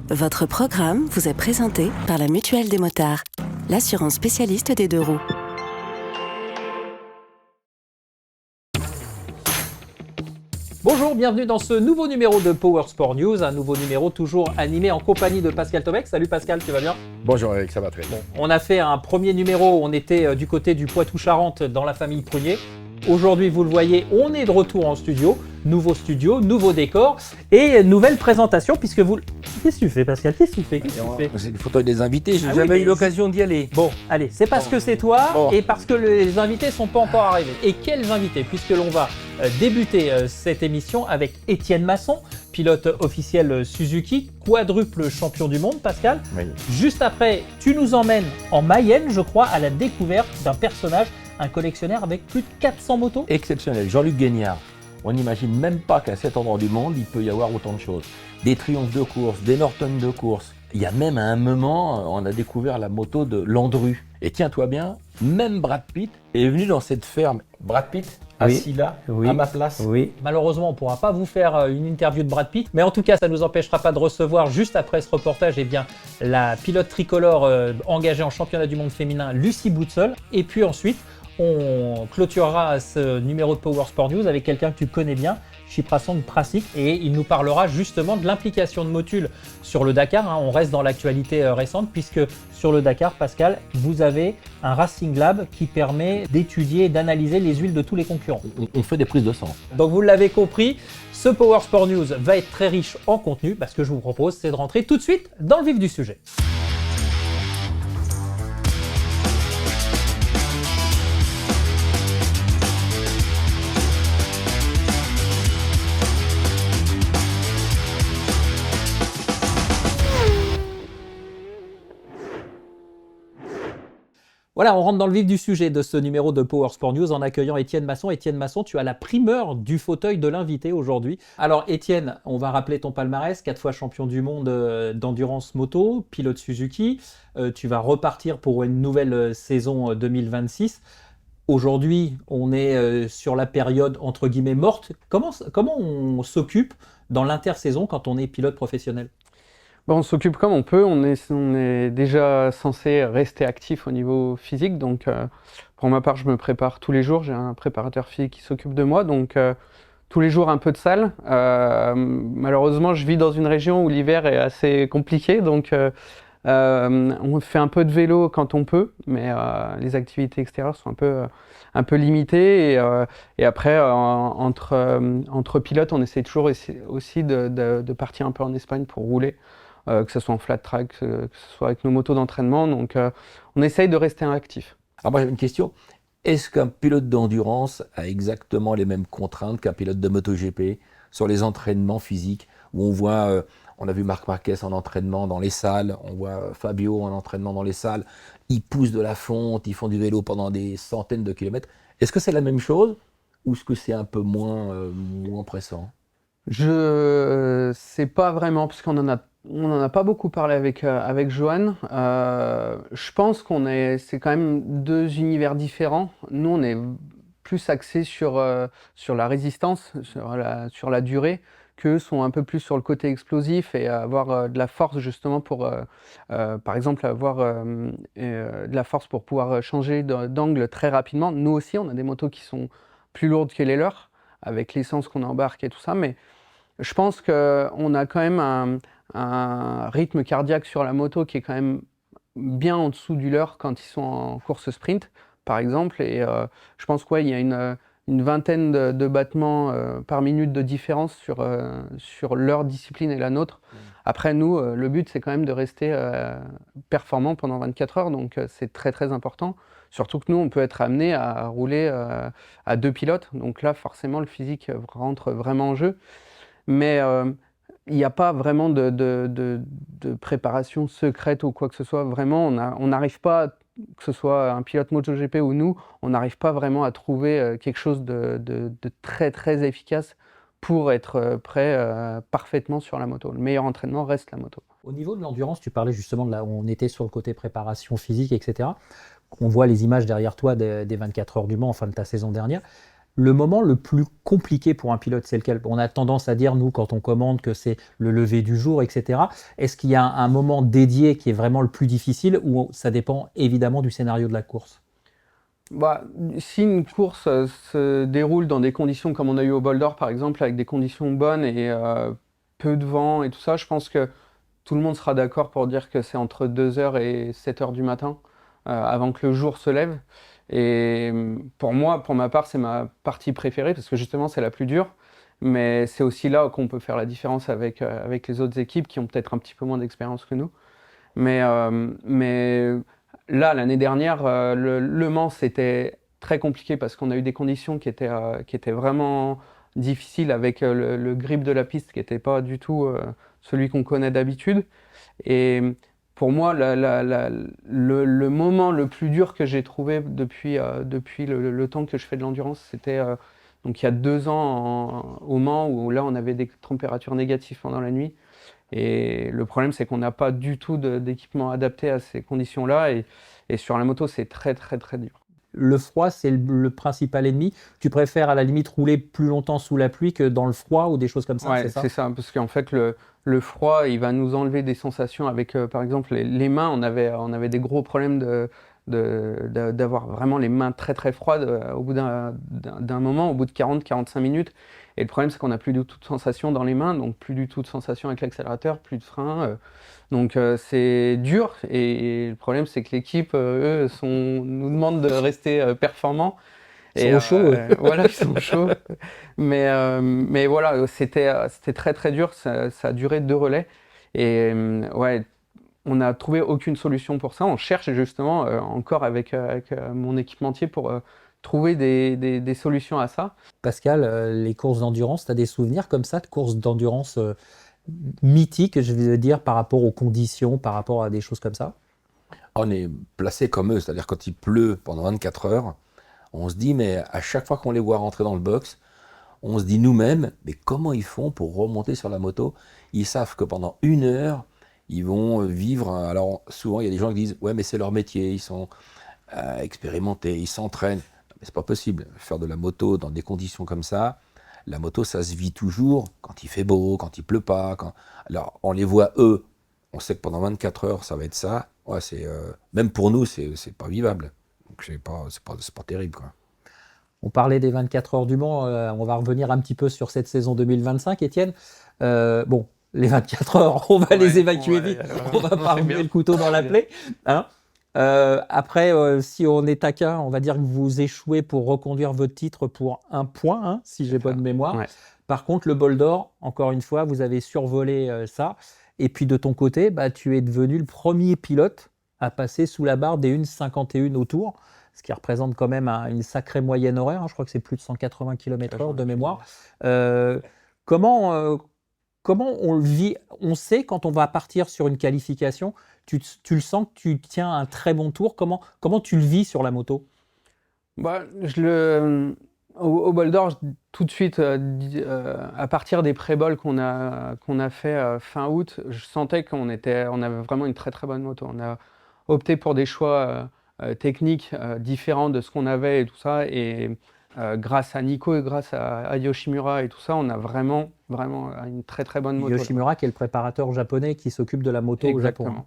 Votre programme vous est présenté par la Mutuelle des motards, l'assurance spécialiste des deux roues. Bonjour, bienvenue dans ce nouveau numéro de Power Sport News, un nouveau numéro toujours animé en compagnie de Pascal Tobec. Salut Pascal, tu vas bien? Bonjour Eric, ça va très bien. On a fait un premier numéro, on était du côté du Poitou-Charentes dans la famille Prunier. Aujourd'hui, vous le voyez, on est de retour en studio, nouveau décor et nouvelle présentation puisque vous... Qu'est-ce que tu fais Pascal? Qu'est-ce que tu fais? C'est le fauteuil des invités, j'ai Ah jamais oui, eu l'occasion d'y aller. Bon, allez, c'est parce que c'est toi et parce que les invités sont pas encore arrivés. Et quels invités? Puisque l'on va débuter cette émission avec Étienne Masson, pilote officiel Suzuki, quadruple champion du monde, Pascal. Oui. Juste après, tu nous emmènes en Mayenne, je crois, à la découverte d'un personnage, un collectionneur avec plus de 400 motos. Exceptionnel, Jean-Luc Guignard. On n'imagine même pas qu'à cet endroit du monde, il peut y avoir autant de choses. Des triomphes de course, des Norton de course. Il y a même à un moment, on a découvert la moto de Landru. Et tiens-toi bien, même Brad Pitt est venu dans cette ferme. Brad Pitt, assis là, à ma place. Oui. Malheureusement, on ne pourra pas vous faire une interview de Brad Pitt, mais en tout cas, ça ne nous empêchera pas de recevoir, juste après ce reportage, eh bien, la pilote tricolore engagée en championnat du monde féminin, Lucie Boutseul. Et puis ensuite, on clôturera ce numéro de Power Sport News avec quelqu'un que tu connais bien, Shiprasong Prasik, et il nous parlera justement de l'implication de Motul sur le Dakar. On reste dans l'actualité récente puisque sur le Dakar, Pascal, vous avez un Racing Lab qui permet d'étudier et d'analyser les huiles de tous les concurrents. On fait des prises de sang. Donc vous l'avez compris, ce Power Sport News va être très riche en contenu. Ce que je vous propose, c'est de rentrer tout de suite dans le vif du sujet. Voilà, on rentre dans le vif du sujet de ce numéro de Power Sport News en accueillant Étienne Masson. Étienne Masson, tu as la primeur du fauteuil de l'invité aujourd'hui. Alors Étienne, on va rappeler ton palmarès, 4 fois champion du monde d'endurance moto, pilote Suzuki. Tu vas repartir pour une nouvelle saison 2026. Aujourd'hui, on est sur la période entre guillemets morte. Comment on s'occupe dans l'intersaison quand on est pilote professionnel? On s'occupe comme on peut, on est déjà censé rester actif au niveau physique, donc pour ma part je me prépare tous les jours, j'ai un préparateur physique qui s'occupe de moi, donc tous les jours un peu de salle. Malheureusement je vis dans une région où l'hiver est assez compliqué, donc on fait un peu de vélo quand on peut, mais les activités extérieures sont un peu limitées et après entre pilotes on essaie toujours aussi de partir un peu en Espagne pour rouler. Que ce soit en flat track, que ce soit avec nos motos d'entraînement. Donc, on essaye de rester actif. Alors moi, j'ai une question. Est-ce qu'un pilote d'endurance a exactement les mêmes contraintes qu'un pilote de MotoGP sur les entraînements physiques où on voit, on a vu Marc Marquez en entraînement dans les salles, on voit Fabio en entraînement dans les salles, ils poussent de la fonte, ils font du vélo pendant des centaines de kilomètres. Est-ce que c'est la même chose ou est-ce que c'est un peu moins pressant? Je sais pas vraiment, parce qu'on en a pas beaucoup parlé avec Johan. Je pense c'est quand même deux univers différents. Nous, on est plus axés sur la résistance, sur la durée, qu'eux sont un peu plus sur le côté explosif et avoir de la force justement pour, par exemple, avoir de la force pour pouvoir changer d'angle très rapidement. Nous aussi, on a des motos qui sont plus lourdes que les leurs, avec l'essence qu'on embarque et tout ça, mais je pense qu'on a quand même un rythme cardiaque sur la moto qui est quand même bien en dessous du leur quand ils sont en course sprint, par exemple. Et je pense qu'il y a une vingtaine de battements par minute de différence sur leur discipline et la nôtre. Après, nous, le but, c'est quand même de rester performant pendant 24 heures, donc c'est très très important. Surtout que nous, on peut être amené à rouler à 2 pilotes, donc là, forcément, le physique rentre vraiment en jeu. Mais il n'y a pas vraiment de préparation secrète ou quoi que ce soit. Vraiment, on n'arrive pas, que ce soit un pilote MotoGP ou nous, on n'arrive pas vraiment à trouver quelque chose de très très efficace pour être prêt parfaitement sur la moto. Le meilleur entraînement reste la moto. Au niveau de l'endurance, tu parlais justement de là où on était sur le côté préparation physique, etc. On voit les images derrière toi des 24 heures du Mans, enfin de ta saison dernière. Le moment le plus compliqué pour un pilote, c'est lequel? On a tendance à dire, nous, quand on commande, que c'est le lever du jour, etc. Est-ce qu'il y a un moment dédié qui est vraiment le plus difficile ou ça dépend évidemment du scénario de la course? Bah, si une course se déroule dans des conditions comme on a eu au Bol d'Or par exemple, avec des conditions bonnes et peu de vent et tout ça, je pense que tout le monde sera d'accord pour dire que c'est entre 2 heures et 7 heures du matin, avant que le jour se lève. Et pour moi, pour ma part, c'est ma partie préférée parce que justement c'est la plus dure. Mais c'est aussi là qu'on peut faire la différence avec les autres équipes qui ont peut-être un petit peu moins d'expérience que nous. Mais là, l'année dernière, le Mans, c'était très compliqué parce qu'on a eu des conditions qui étaient vraiment difficiles avec le grip de la piste qui n'était pas du tout celui qu'on connaît d'habitude. Et pour moi, le moment le plus dur que j'ai trouvé depuis le temps que je fais de l'endurance, c'était donc il y a 2 ans au Mans où là, on avait des températures négatives pendant la nuit. Et le problème, c'est qu'on n'a pas du tout d'équipement adapté à ces conditions-là. Et sur la moto, c'est très, très, très dur. Le froid, c'est le principal ennemi. Tu préfères à la limite rouler plus longtemps sous la pluie que dans le froid ou des choses comme ça, Ouais, c'est ça? c'est ça. Parce qu'en fait, le froid, il va nous enlever des sensations avec, par exemple, les mains. On avait des gros problèmes d'avoir vraiment les mains très, très froides au bout d'un moment, au bout de 40-45 minutes. Et le problème, c'est qu'on n'a plus du tout de sensation dans les mains, donc plus du tout de sensation avec l'accélérateur, plus de frein. Donc c'est dur. Et le problème, c'est que l'équipe, eux, nous demandent de rester performants. Ils sont chauds, Voilà, ils sont chauds. Mais voilà, c'était très très dur. Ça a duré 2 relais. Et ouais, on n'a trouvé aucune solution pour ça. On cherche justement encore avec mon équipementier pour trouver des solutions à ça. Pascal, les courses d'endurance, tu as des souvenirs comme ça de courses d'endurance mythiques, je veux dire, par rapport aux conditions, par rapport à des choses comme ça? On est placé comme eux, c'est-à-dire quand il pleut pendant 24 heures, on se dit, mais à chaque fois qu'on les voit rentrer dans le box, on se dit nous-mêmes, mais comment ils font pour remonter sur la moto? Ils savent que pendant 1 heure, ils vont vivre. Alors souvent, il y a des gens qui disent, ouais, mais c'est leur métier, ils sont expérimentés, ils s'entraînent. Mais c'est pas possible. Faire de la moto dans des conditions comme ça, la moto, ça se vit toujours quand il fait beau, quand il pleut pas. Alors on les voit eux, on sait que pendant 24 heures, ça va être ça. Ouais, même pour nous, c'est pas vivable. Donc c'est pas terrible, quoi. On parlait des 24 heures du Mans, on va revenir un petit peu sur cette saison 2025, Étienne. Bon, les 24 heures, on va les évacuer vite, on va pas remuer le couteau dans la plaie. Hein. Après, si on est taquin, on va dire que vous échouez pour reconduire votre titre pour 1 point, hein, si j'ai bonne mémoire. Ouais. Par contre, le Bol d'Or, encore une fois, vous avez survolé ça. Et puis de ton côté, bah, tu es devenu le premier pilote à passer sous la barre des 1,51 au tour, ce qui représente quand même une sacrée moyenne horaire. Hein, je crois que c'est plus de 180 km/h de mémoire. Comment on le vit? On sait quand on va partir sur une qualification, tu le sens que tu tiens un très bon tour. Comment tu le vis sur la moto? Bah, au Bol d'Or, tout de suite, à partir des pré-bols qu'on a fait fin août, je sentais on avait vraiment une très très bonne moto. On a opté pour des choix techniques différents de ce qu'on avait et tout ça. Et grâce à Nico et grâce à Yoshimura et tout ça, on a vraiment, vraiment une très très bonne moto. Yoshimura, qui est le préparateur japonais qui s'occupe de la moto au Japon. Hein.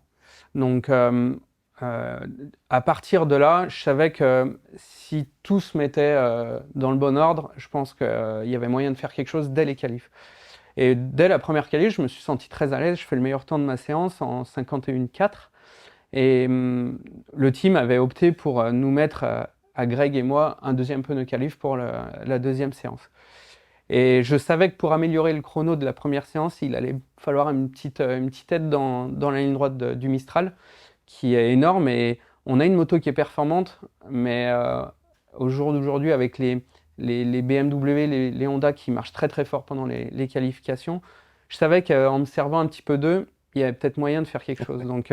Donc, à partir de là, je savais que si tout se mettait dans le bon ordre, je pense qu'il y avait moyen de faire quelque chose dès les qualifs. Et dès la première qualif, je me suis senti très à l'aise. Je fais le meilleur temps de ma séance en 51,4. Et le team avait opté pour nous mettre, à Greg et moi, un deuxième pneu qualif pour la deuxième séance. Et je savais que pour améliorer le chrono de la première séance, il allait falloir une petite aide dans la ligne droite du Mistral, qui est énorme. Et on a une moto qui est performante, mais au jour d'aujourd'hui, avec les BMW, les Honda qui marchent très très fort pendant les qualifications, je savais qu'en me servant un petit peu d'eux, il y avait peut-être moyen de faire quelque chose. Donc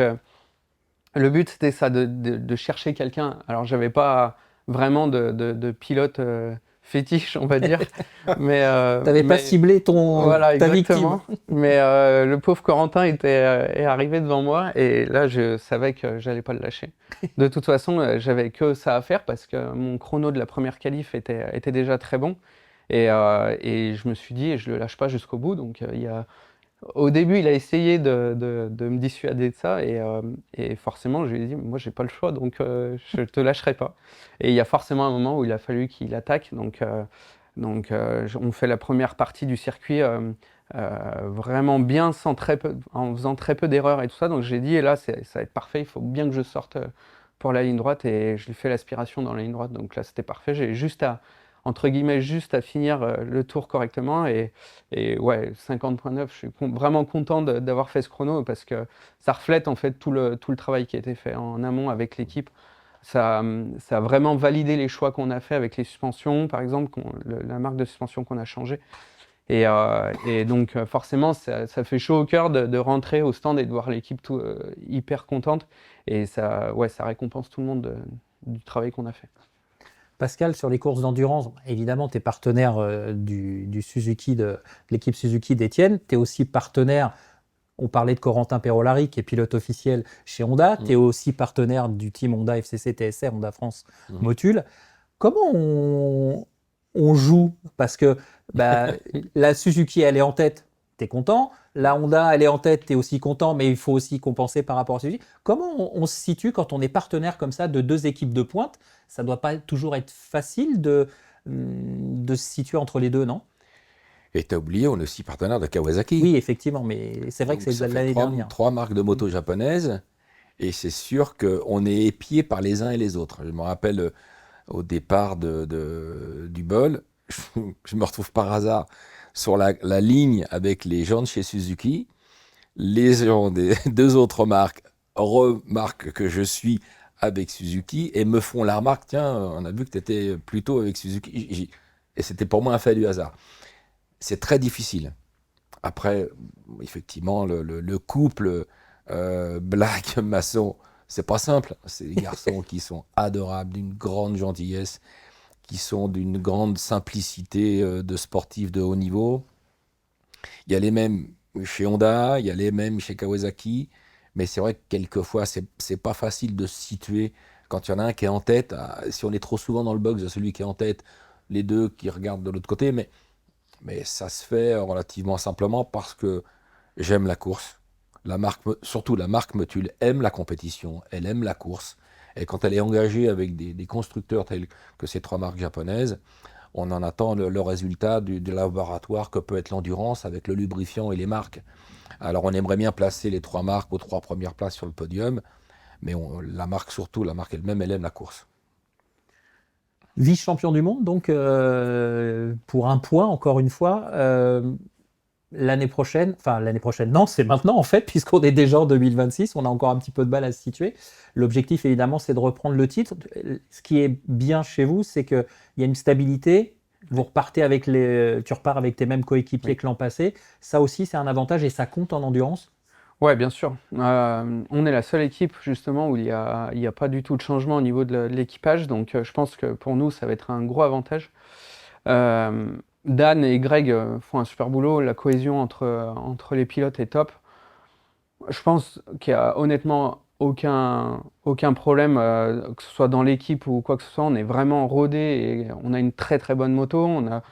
le but, c'était ça, de chercher quelqu'un. Alors, j'avais pas vraiment de pilote fétiche, on va dire. Mais T'avais pas ciblé voilà, ta exactement. victime. Mais le pauvre Corentin est arrivé devant moi et là, je savais que j'allais pas le lâcher. De toute façon, j'avais que ça à faire parce que mon chrono de la première qualif était déjà très bon. Et je me suis dit, je le lâche pas jusqu'au bout. Donc, au début, il a essayé de me dissuader de ça et forcément, je lui ai dit, moi, j'ai pas le choix, donc je te lâcherai pas. Et il y a forcément un moment où il a fallu qu'il attaque, on fait la première partie du circuit vraiment bien, en faisant très peu d'erreurs et tout ça. Donc j'ai dit, et là, ça va être parfait, il faut bien que je sorte pour la ligne droite et je lui fais l'aspiration dans la ligne droite. Donc là, c'était parfait. J'ai juste entre guillemets, juste à finir le tour correctement. Et ouais, 50.9, je suis vraiment content d'avoir fait ce chrono parce que ça reflète en fait tout le travail qui a été fait en amont avec l'équipe. Ça a vraiment validé les choix qu'on a fait avec les suspensions, par exemple, la marque de suspension qu'on a changée. Et donc forcément, ça fait chaud au cœur de rentrer au stand et de voir l'équipe hyper contente. Et ça récompense tout le monde du travail qu'on a fait. Pascal, sur les courses d'endurance, évidemment, tu es partenaire du Suzuki, de l'équipe Suzuki d'Étienne. Tu es aussi partenaire, on parlait de Corentin Perolari, qui est pilote officiel chez Honda. Tu es aussi partenaire du team Honda FCC TSR, Honda France Motul. Comment on joue? Parce que la Suzuki, elle est en tête, tu es content. La Honda, elle est en tête, tu es aussi content, mais il faut aussi compenser par rapport à Suzuki. Comment on se situe quand on est partenaire comme ça de deux équipes de pointe? Ça ne doit pas toujours être facile de se situer entre les deux, non? Et tu as oublié, on est aussi partenaire de Kawasaki. Oui, effectivement, mais c'est vrai que c'est de l'année dernière. 3 marques de moto japonaises, et c'est sûr qu'on est épiés par les uns et les autres. Je me rappelle au départ du bol, je me retrouve par hasard sur la ligne avec les gens de chez Suzuki. Les gens des 2 autres marques remarquent que je suis avec Suzuki et me font la remarque, tiens, on a vu que tu étais plutôt avec Suzuki. Et c'était pour moi un fait du hasard. C'est très difficile. Après, effectivement, le couple Black-Masson, c'est pas simple. C'est des garçons qui sont adorables, d'une grande gentillesse, qui sont d'une grande simplicité de sportifs de haut niveau. Il y a les mêmes chez Honda, il y a les mêmes chez Kawasaki, mais c'est vrai que quelquefois, c'est pas facile de se situer quand il y en a un qui est en tête. Si on est trop souvent dans le box de celui qui est en tête, les deux qui regardent de l'autre côté, mais ça se fait relativement simplement parce que j'aime la course. Surtout la marque Motul aime la compétition, elle aime la course. Et quand elle est engagée avec des constructeurs tels que ces 3 marques japonaises, on en attend le résultat du laboratoire que peut être l'endurance avec le lubrifiant et les marques. Alors on aimerait bien placer les 3 marques aux 3 premières places sur le podium, mais la marque elle-même, elle aime la course. Vice-champion du monde, donc pour un point, encore une fois. L'année prochaine, non, c'est maintenant en fait, puisqu'on est déjà en 2026, on a encore un petit peu de mal à se situer. L'objectif, évidemment, c'est de reprendre le titre. Ce qui est bien chez vous, c'est qu'il y a une stabilité. Tu repars avec tes mêmes coéquipiers que l'an passé. Ça aussi, c'est un avantage et ça compte en endurance. Ouais, bien sûr. On est la seule équipe justement où il y a pas du tout de changement au niveau de l'équipage, donc je pense que pour nous, ça va être un gros avantage. Dan et Greg font un super boulot, la cohésion entre les pilotes est top. Je pense qu'il n'y a honnêtement aucun problème, que ce soit dans l'équipe ou quoi que ce soit. On est vraiment rodé et on a une très très bonne moto, on a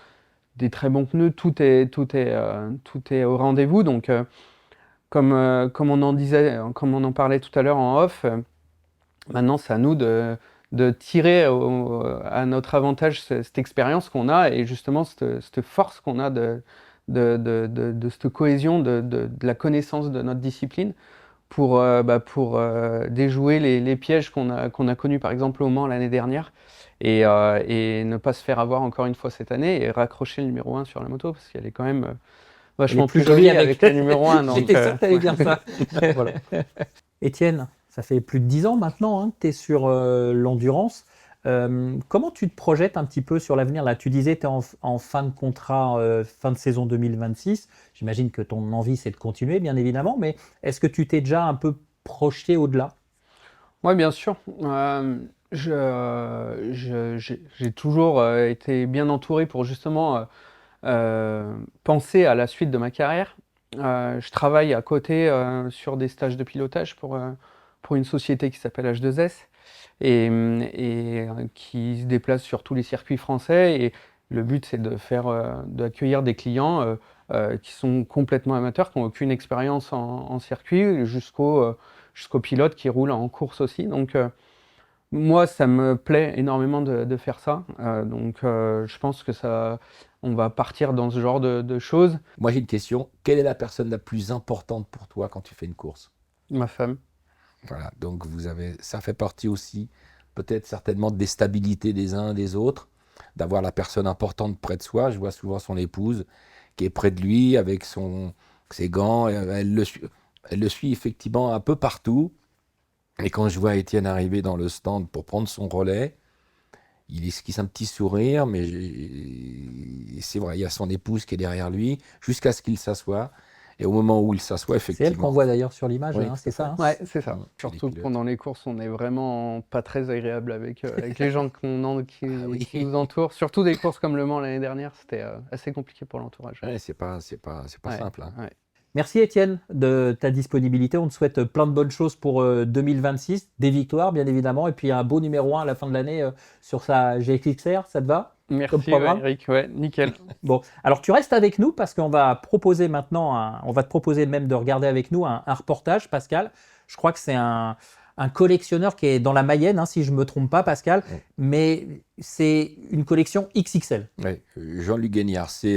des très bons pneus, tout est au rendez-vous. Donc comme on en parlait tout à l'heure en off, maintenant c'est à nous de tirer à notre avantage cette expérience qu'on a et justement cette force qu'on a de cette cohésion, de la connaissance de notre discipline pour déjouer les pièges qu'on a connus par exemple au Mans l'année dernière et ne pas se faire avoir encore une fois cette année et raccrocher le numéro 1 sur la moto parce qu'elle est quand même vachement plus jolie avec le numéro 1. J'étais sûr que tu allais dire ça. Voilà. Étienne, ça fait plus de 10 ans maintenant que tu es sur l'endurance. Comment tu te projettes un petit peu sur l'avenir? Là, tu disais que tu es en fin de contrat, fin de saison 2026. J'imagine que ton envie, c'est de continuer, bien évidemment. Mais est-ce que tu t'es déjà un peu projeté au-delà? Oui, bien sûr. J'ai toujours été bien entouré pour justement penser à la suite de ma carrière. Je travaille à côté sur des stages de pilotage pour une société qui s'appelle H2S et qui se déplace sur tous les circuits français. Et le but, c'est d'accueillir des clients qui sont complètement amateurs, qui n'ont aucune expérience en circuit, jusqu'aux pilotes qui roulent en course aussi. Donc, moi, ça me plaît énormément de faire ça. Je pense que on va partir dans ce genre de choses. Moi, j'ai une question. Quelle est la personne la plus importante pour toi quand tu fais une course? Ma femme. Voilà, donc ça fait partie aussi, peut-être certainement des stabilités des uns et des autres, d'avoir la personne importante près de soi. Je vois souvent son épouse qui est près de lui avec ses gants. Elle le suit effectivement un peu partout. Et quand je vois Étienne arriver dans le stand pour prendre son relais, il esquisse un petit sourire, mais c'est vrai, il y a son épouse qui est derrière lui, jusqu'à ce qu'il s'assoie. Et au moment où il s'assoit, C'est effectivement... elle qu'on voit d'ailleurs sur l'image, Oui, hein, c'est ça, hein. Ouais, c'est ça. Les Surtout pilotes. pendant les courses, on est vraiment pas très agréable avec les gens qui oui. nous entourent. Surtout des courses comme Le Mans l'année dernière, c'était assez compliqué pour l'entourage. Ouais, c'est pas Ouais, simple. Hein. ouais. Merci Étienne de ta disponibilité. On te souhaite plein de bonnes choses pour 2026, des victoires bien évidemment, et puis un beau numéro 1 à la fin de l'année sur sa GXR, ça te va? Comme Merci programme. Eric, ouais, nickel. Bon, alors tu restes avec nous parce qu'on va proposer maintenant, on va te proposer même de regarder avec nous un reportage, Pascal. Je crois que c'est un collectionneur qui est dans la Mayenne, hein, si je ne me trompe pas, Pascal, mais c'est une collection XXL. Ouais, Jean-Luc Guignard, c'est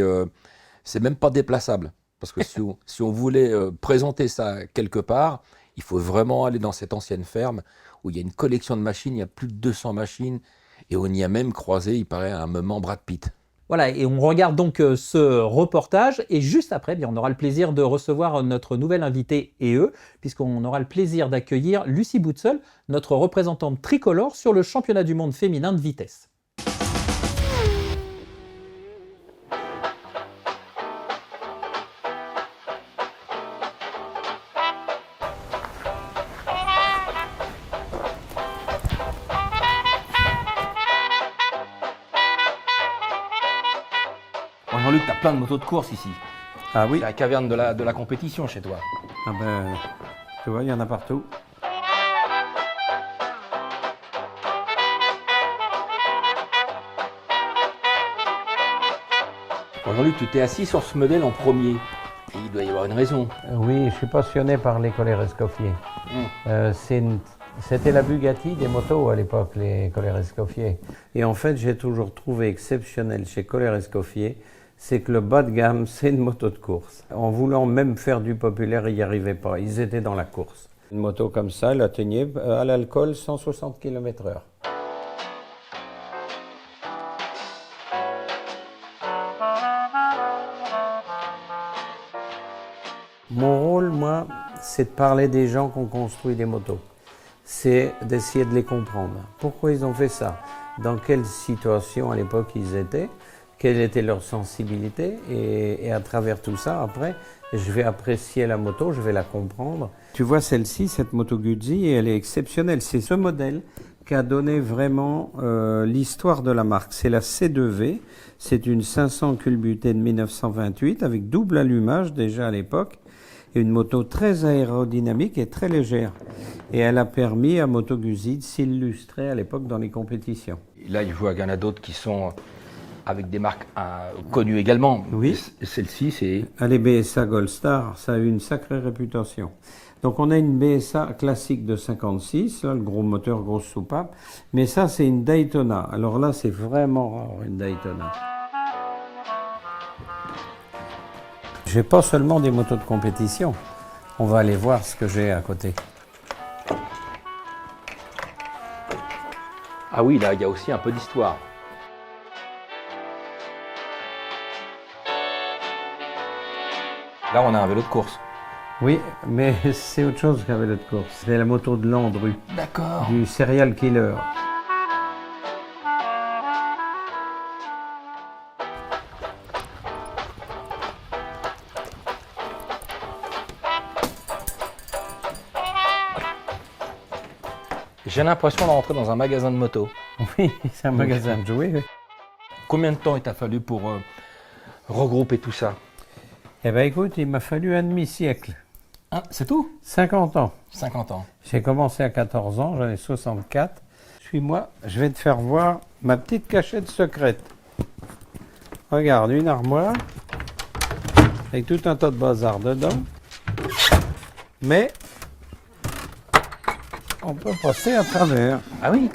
même pas déplaçable. Parce que si on voulait présenter ça quelque part, il faut vraiment aller dans cette ancienne ferme où il y a une collection de machines, il y a plus de 200 machines, et on y a même croisé, il paraît, un moment Brad Pitt. Voilà, et on regarde donc ce reportage, et juste après, bien, on aura le plaisir de recevoir notre nouvelle invitée et eux, puisqu'on aura le plaisir d'accueillir Lucie Boutseul, notre représentante tricolore sur le championnat du monde féminin de vitesse. Jean-Luc, tu as plein de motos de course ici. Ah oui? C'est la caverne de la compétition chez toi. Ah ben, tu vois, il y en a partout. Jean-Luc, tu t'es assis sur ce modèle en premier. Et il doit y avoir une raison. Oui, je suis passionné par les Colère Escoffier. C'était la Bugatti des motos à l'époque, les Colère Escoffier. Et en fait, j'ai toujours trouvé exceptionnel chez Colère Escoffier, c'est que le bas de gamme, c'est une moto de course. En voulant même faire du populaire, ils n'y arrivaient pas. Ils étaient dans la course. Une moto comme ça, elle atteignait à l'alcool 160 km/h. Mon rôle, moi, c'est de parler des gens qui ont construit des motos. C'est d'essayer de les comprendre. Pourquoi ils ont fait ça? Dans quelle situation à l'époque ils étaient? Quelle était leur sensibilité? Et à travers tout ça, après, je vais apprécier la moto, je vais la comprendre. Tu vois celle-ci, cette moto Guzzi, elle est exceptionnelle. C'est ce modèle qui a donné vraiment l'histoire de la marque. C'est la C2V, c'est une 500 culbutée de 1928 avec double allumage déjà à l'époque. Et une moto très aérodynamique et très légère. Et elle a permis à Moto Guzzi de s'illustrer à l'époque dans les compétitions. Là, il y en a d'autres qui sont avec des marques connues également. Oui. Celle-ci, c'est... Les BSA Gold Star, ça a eu une sacrée réputation. Donc on a une BSA classique de 56, là, le gros moteur, grosse soupape. Mais ça, c'est une Daytona. Alors là, c'est vraiment rare, une Daytona. J'ai pas seulement des motos de compétition. On va aller voir ce que j'ai à côté. Ah oui, là, il y a aussi un peu d'histoire. Là, on a un vélo de course. Oui, mais c'est autre chose qu'un vélo de course. C'est la moto de Landru, D'accord. du serial killer. J'ai l'impression de rentrer dans un magasin de moto. Oui, c'est un magasin de jouets. Oui. Combien de temps il t'a fallu pour regrouper tout ça? Eh bien écoute, il m'a fallu un demi-siècle. Ah, c'est tout? 50 ans. 50 ans. J'ai commencé à 14 ans, j'en ai 64. Suis-moi, je vais te faire voir ma petite cachette secrète. Regarde, une armoire avec tout un tas de bazar dedans. Mais on peut passer à travers. Ah oui?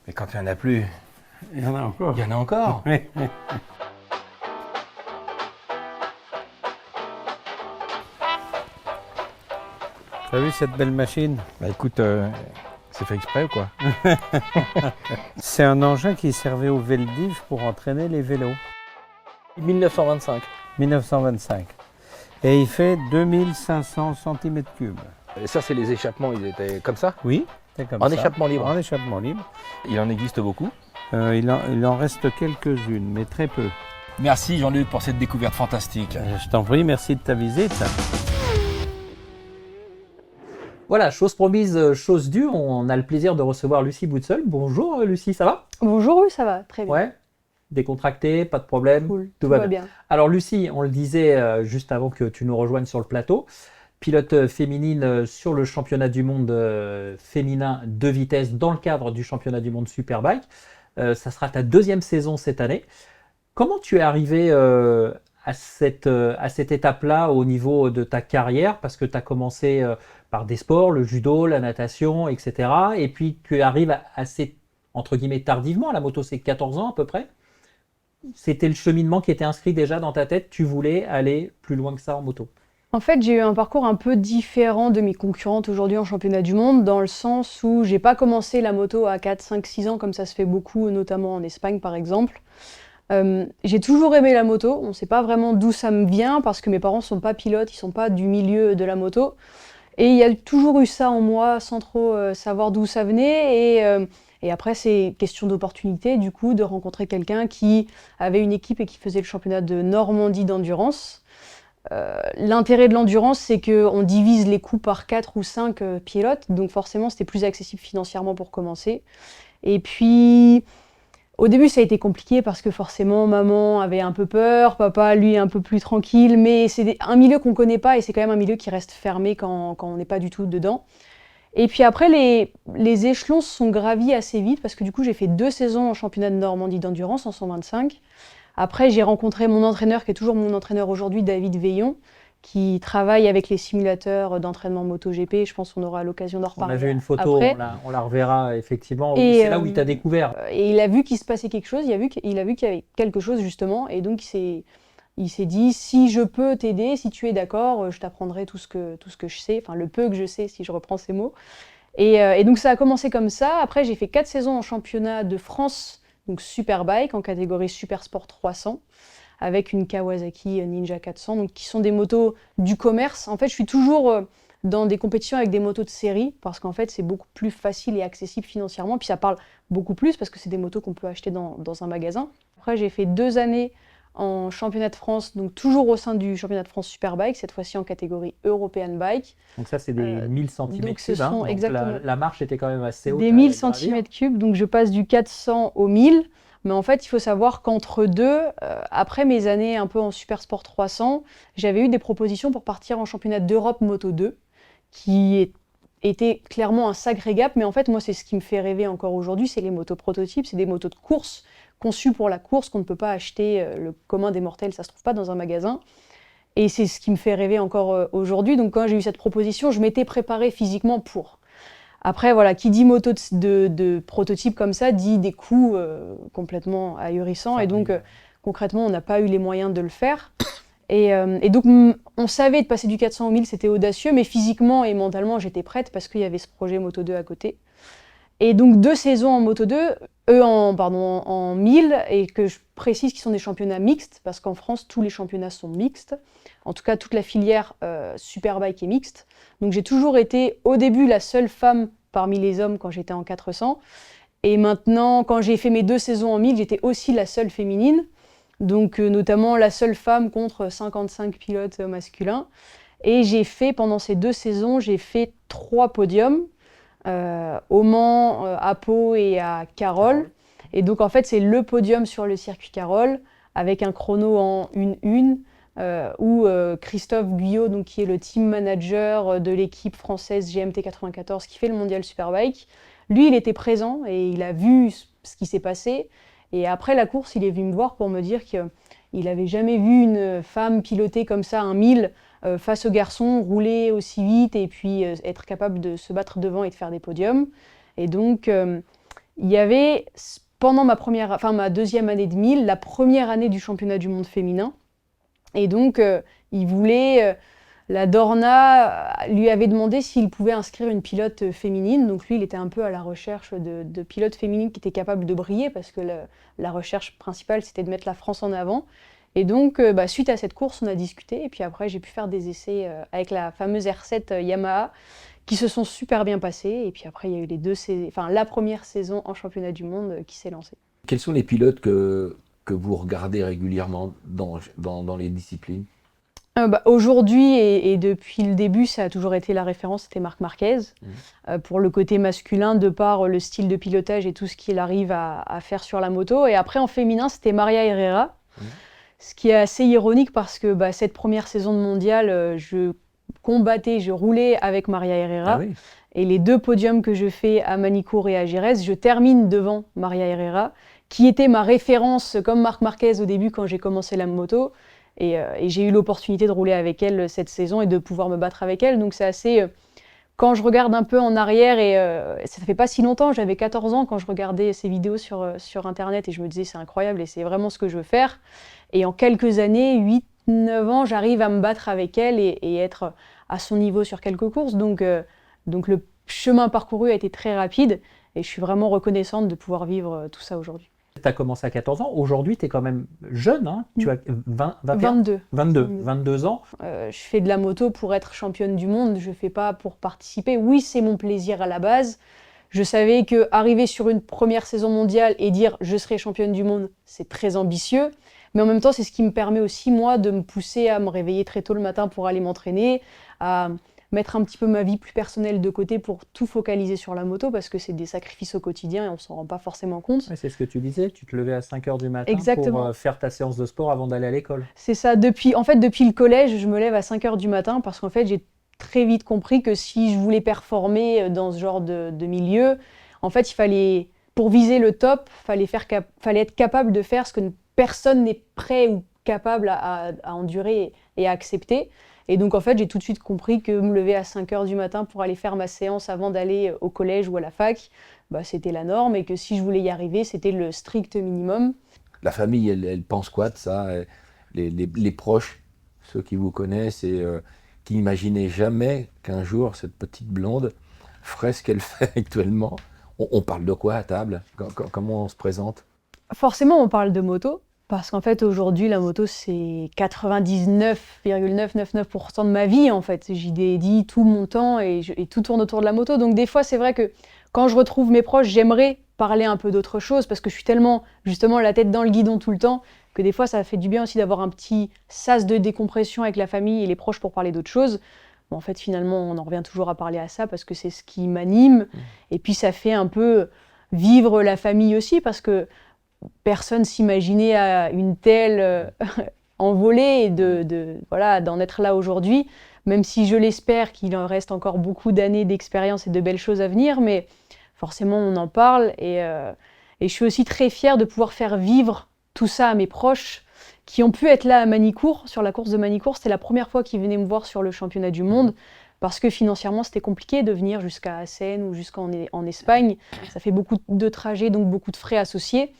Mais quand il n'y en a plus, Il y en a encore. il y en a encore. Oui. T'as vu cette belle machine? Bah écoute, c'est fait exprès ou quoi? C'est un engin qui servait aux Veldiv pour entraîner les vélos. 1925. 1925. Et il fait 2500 cm3. Et ça, c'est les échappements, ils étaient comme ça? Oui, c'est comme En ça. échappement libre. En échappement libre. Il en existe beaucoup. Il en reste quelques-unes, mais très peu. Merci Jean-Luc pour cette découverte fantastique. Je t'en prie, merci de ta visite. Voilà, chose promise, chose due, on a le plaisir de recevoir Lucie Boutseul. Bonjour Lucie, ça va? Bonjour, oui, ça va, très bien. Ouais, décontracté, pas de problème, Cool, tout va bien. Alors Lucie, on le disait juste avant que tu nous rejoignes sur le plateau, pilote féminine sur le championnat du monde féminin de vitesse dans le cadre du championnat du monde Superbike. Ça sera ta deuxième saison cette année. Comment tu es arrivé à cette étape-là au niveau de ta carrière? Parce que tu as commencé par des sports, le judo, la natation, etc. Et puis tu arrives assez, entre guillemets, tardivement. La moto, c'est 14 ans à peu près. C'était le cheminement qui était inscrit déjà dans ta tête. Tu voulais aller plus loin que ça en moto. En fait, j'ai eu un parcours un peu différent de mes concurrentes aujourd'hui en championnat du monde, dans le sens où j'ai pas commencé la moto à 4, 5, 6 ans, comme ça se fait beaucoup, notamment en Espagne par exemple. J'ai toujours aimé la moto, on ne sait pas vraiment d'où ça me vient, parce que mes parents ne sont pas pilotes, ils ne sont pas du milieu de la moto. Et il y a toujours eu ça en moi, sans trop savoir d'où ça venait. Et après, c'est question d'opportunité, du coup, de rencontrer quelqu'un qui avait une équipe et qui faisait le championnat de Normandie d'endurance. L'intérêt de l'endurance, c'est qu'on divise les coûts par 4 ou 5 pilotes, donc forcément, c'était plus accessible financièrement pour commencer. Et puis, au début, ça a été compliqué parce que forcément, maman avait un peu peur, papa, lui, un peu plus tranquille, mais c'est un milieu qu'on ne connaît pas et c'est quand même un milieu qui reste fermé quand on n'est pas du tout dedans. Et puis après, les échelons se sont gravis assez vite parce que du coup, j'ai fait 2 saisons en championnat de Normandie d'endurance en 125. Après, j'ai rencontré mon entraîneur, qui est toujours mon entraîneur aujourd'hui, David Veillon, qui travaille avec les simulateurs d'entraînement MotoGP. Je pense qu'on aura l'occasion d'en reparler. On a vu une photo, après. on la reverra effectivement. Et, c'est là où il t'a découvert. Et il a vu qu'il se passait quelque chose, il a vu qu'il y avait quelque chose justement, et donc il s'est dit, si je peux t'aider, si tu es d'accord, je t'apprendrai tout ce que je sais, enfin le peu que je sais si je reprends ces mots. Et donc ça a commencé comme ça. Après, j'ai fait 4 saisons en championnat de France, donc Superbike, en catégorie Super Sport 300, avec une Kawasaki Ninja 400, donc qui sont des motos du commerce. En fait, je suis toujours dans des compétitions avec des motos de série, parce qu'en fait, c'est beaucoup plus facile et accessible financièrement, puis ça parle beaucoup plus, parce que c'est des motos qu'on peut acheter dans un magasin. Après, j'ai fait 2 années en championnat de France, donc toujours au sein du championnat de France Superbike, cette fois-ci en catégorie European Bike. Donc ça, c'est des 1000 cm3. Donc exactement la marche était quand même assez haute. Des 1000 cm3, donc je passe du 400 au 1000. Mais en fait, il faut savoir qu'entre deux, après mes années un peu en Super Sport 300, j'avais eu des propositions pour partir en championnat d'Europe Moto 2, qui était clairement un sacré gap. Mais en fait, moi, c'est ce qui me fait rêver encore aujourd'hui, c'est les motos prototypes, c'est des motos de course conçues pour la course qu'on ne peut pas acheter, le commun des mortels, ça ne se trouve pas dans un magasin. Et c'est ce qui me fait rêver encore aujourd'hui. Donc quand j'ai eu cette proposition, je m'étais préparée physiquement pour. Après, voilà, qui dit moto de prototype comme ça, dit des coûts complètement ahurissants. Et donc, concrètement, on n'a pas eu les moyens de le faire. Et donc, on savait de passer du 400 au 1000, c'était audacieux, mais physiquement et mentalement, j'étais prête parce qu'il y avait ce projet Moto 2 à côté. Et donc, 2 saisons en Moto 2, en 1000, et que je précise qu'ils sont des championnats mixtes, parce qu'en France, tous les championnats sont mixtes. En tout cas, toute la filière Superbike est mixte. Donc j'ai toujours été, au début, la seule femme parmi les hommes quand j'étais en 400. Et maintenant, quand j'ai fait mes 2 saisons en 1000, j'étais aussi la seule féminine. Donc notamment la seule femme contre 55 pilotes masculins. Et j'ai fait, pendant ces 2 saisons, j'ai fait 3 podiums, au Mans, à Pau et à Carole. Et donc en fait, c'est le podium sur le circuit Carole, avec un chrono en 1:1, où Christophe Guyot, donc, qui est le team manager de l'équipe française GMT 94 qui fait le mondial Superbike, lui, il était présent et il a vu ce qui s'est passé. Et après la course, il est venu me voir pour me dire qu'il n'avait jamais vu une femme piloter comme ça un 1000 face aux garçons, rouler aussi vite et puis être capable de se battre devant et de faire des podiums. Et donc, il y avait, pendant ma deuxième année de 1000, la première année du championnat du monde féminin. Et donc, il voulait... la Dorna lui avait demandé s'il pouvait inscrire une pilote féminine. Donc lui, il était un peu à la recherche de pilotes féminines qui étaient capables de briller, parce que la recherche principale, c'était de mettre la France en avant. Et donc, suite à cette course, on a discuté. Et puis après, j'ai pu faire des essais avec la fameuse R7 Yamaha, qui se sont super bien passés. Et puis après, il y a eu la première saison en championnat du monde qui s'est lancée. Quels sont les pilotes que vous regardez régulièrement dans les disciplines? Aujourd'hui et depuis le début, ça a toujours été la référence, c'était Marc Marquez. Pour le côté masculin, de par le style de pilotage et tout ce qu'il arrive à faire sur la moto. Et après, en féminin, c'était Maria Herrera. Ce qui est assez ironique parce que cette première saison de mondial, je roulais avec Maria Herrera. Ah oui. Et les 2 podiums que je fais à Manicourt et à Jerez, je termine devant Maria Herrera, qui était ma référence comme Marc Marquez au début quand j'ai commencé la moto. Et j'ai eu l'opportunité de rouler avec elle cette saison et de pouvoir me battre avec elle. Donc c'est assez... quand je regarde un peu en arrière, et ça fait pas si longtemps, j'avais 14 ans quand je regardais ces vidéos sur Internet et je me disais c'est incroyable et c'est vraiment ce que je veux faire. Et en quelques années, 8-9 ans, j'arrive à me battre avec elle et être à son niveau sur quelques courses. Donc le chemin parcouru a été très rapide et je suis vraiment reconnaissante de pouvoir vivre tout ça aujourd'hui. Tu as commencé à 14 ans, aujourd'hui tu es quand même jeune, hein. Tu as 22 ans. Je fais de la moto pour être championne du monde, je ne fais pas pour participer. Oui, c'est mon plaisir à la base. Je savais qu'arriver sur une première saison mondiale et dire je serai championne du monde, c'est très ambitieux. Mais en même temps, c'est ce qui me permet aussi, moi, de me pousser à me réveiller très tôt le matin pour aller m'entraîner, à mettre un petit peu ma vie plus personnelle de côté pour tout focaliser sur la moto, parce que c'est des sacrifices au quotidien et on ne s'en rend pas forcément compte. Ouais, c'est ce que tu disais, tu te levais à 5h du matin. Exactement. Pour faire ta séance de sport avant d'aller à l'école. C'est ça, depuis le collège, je me lève à 5h du matin parce qu'en fait, j'ai très vite compris que si je voulais performer dans ce genre de milieu, en fait, pour viser le top, fallait être capable de faire ce que personne n'est prêt ou capable à endurer et à accepter. Et donc, en fait, j'ai tout de suite compris que me lever à 5h du matin pour aller faire ma séance avant d'aller au collège ou à la fac, c'était la norme et que si je voulais y arriver, c'était le strict minimum. La famille, elle pense quoi de ça? Les proches, ceux qui vous connaissent et qui n'imaginaient jamais qu'un jour, cette petite blonde ferait ce qu'elle fait actuellement. On parle de quoi à table? Comment on se présente? Forcément, on parle de moto. Parce qu'en fait, aujourd'hui, la moto, c'est 99,999% de ma vie, en fait. J'y dédie tout mon temps et tout tourne autour de la moto. Donc des fois, c'est vrai que quand je retrouve mes proches, j'aimerais parler un peu d'autre chose parce que je suis tellement, justement, la tête dans le guidon tout le temps que des fois, ça fait du bien aussi d'avoir un petit sas de décompression avec la famille et les proches pour parler d'autre chose. Bon, en fait, finalement, on en revient toujours à parler à ça parce que c'est ce qui m'anime. Et puis, ça fait un peu vivre la famille aussi parce que personne s'imaginait à une telle envolée et d'en être là aujourd'hui, même si je l'espère qu'il en reste encore beaucoup d'années d'expérience et de belles choses à venir, mais forcément on en parle et je suis aussi très fière de pouvoir faire vivre tout ça à mes proches qui ont pu être là à Manicourt, sur la course de Manicourt. C'était la première fois qu'ils venaient me voir sur le championnat du monde, parce que financièrement c'était compliqué de venir jusqu'à Assen ou jusqu'en Espagne. Ça fait beaucoup de trajets, donc beaucoup de frais associés.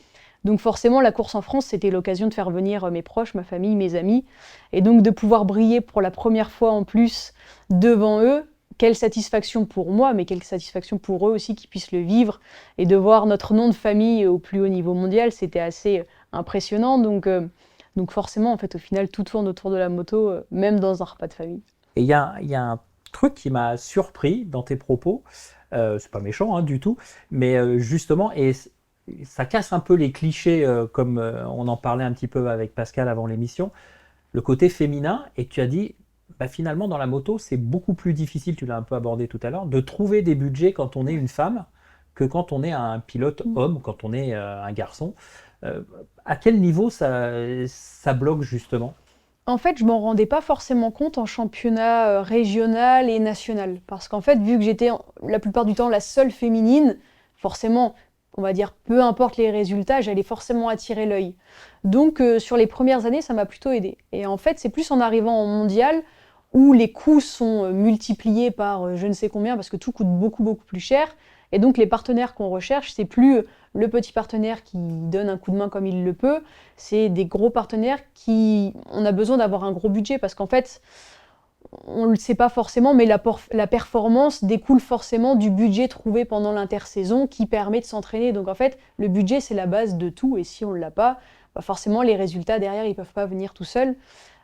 Donc forcément, la course en France, c'était l'occasion de faire venir mes proches, ma famille, mes amis. Et donc de pouvoir briller pour la première fois en plus devant eux, quelle satisfaction pour moi, mais quelle satisfaction pour eux aussi qu'ils puissent le vivre. Et de voir notre nom de famille au plus haut niveau mondial, c'était assez impressionnant. Donc forcément, en fait, au final, tout tourne autour de la moto, même dans un repas de famille. Et il y a un truc qui m'a surpris dans tes propos. C'est pas méchant du tout, mais justement... ça casse un peu les clichés, comme on en parlait un petit peu avec Pascal avant l'émission, le côté féminin, et tu as dit, finalement, dans la moto, c'est beaucoup plus difficile, tu l'as un peu abordé tout à l'heure, de trouver des budgets quand on est une femme que quand on est un pilote homme, quand on est un garçon. À quel niveau ça bloque justement? En fait, je m'en rendais pas forcément compte en championnat régional et national. Parce qu'en fait, vu que j'étais la plupart du temps la seule féminine, forcément, on va dire, peu importe les résultats, j'allais forcément attirer l'œil. Donc, sur les premières années, ça m'a plutôt aidé. Et en fait, c'est plus en arrivant en mondial où les coûts sont multipliés par je ne sais combien, parce que tout coûte beaucoup, beaucoup plus cher. Et donc, les partenaires qu'on recherche, c'est plus le petit partenaire qui donne un coup de main comme il le peut, c'est des gros partenaires on a besoin d'avoir un gros budget, parce qu'en fait, on ne le sait pas forcément, mais la performance découle forcément du budget trouvé pendant l'intersaison qui permet de s'entraîner. Donc en fait, le budget, c'est la base de tout, et si on ne l'a pas, bah forcément, les résultats derrière, ils ne peuvent pas venir tout seuls.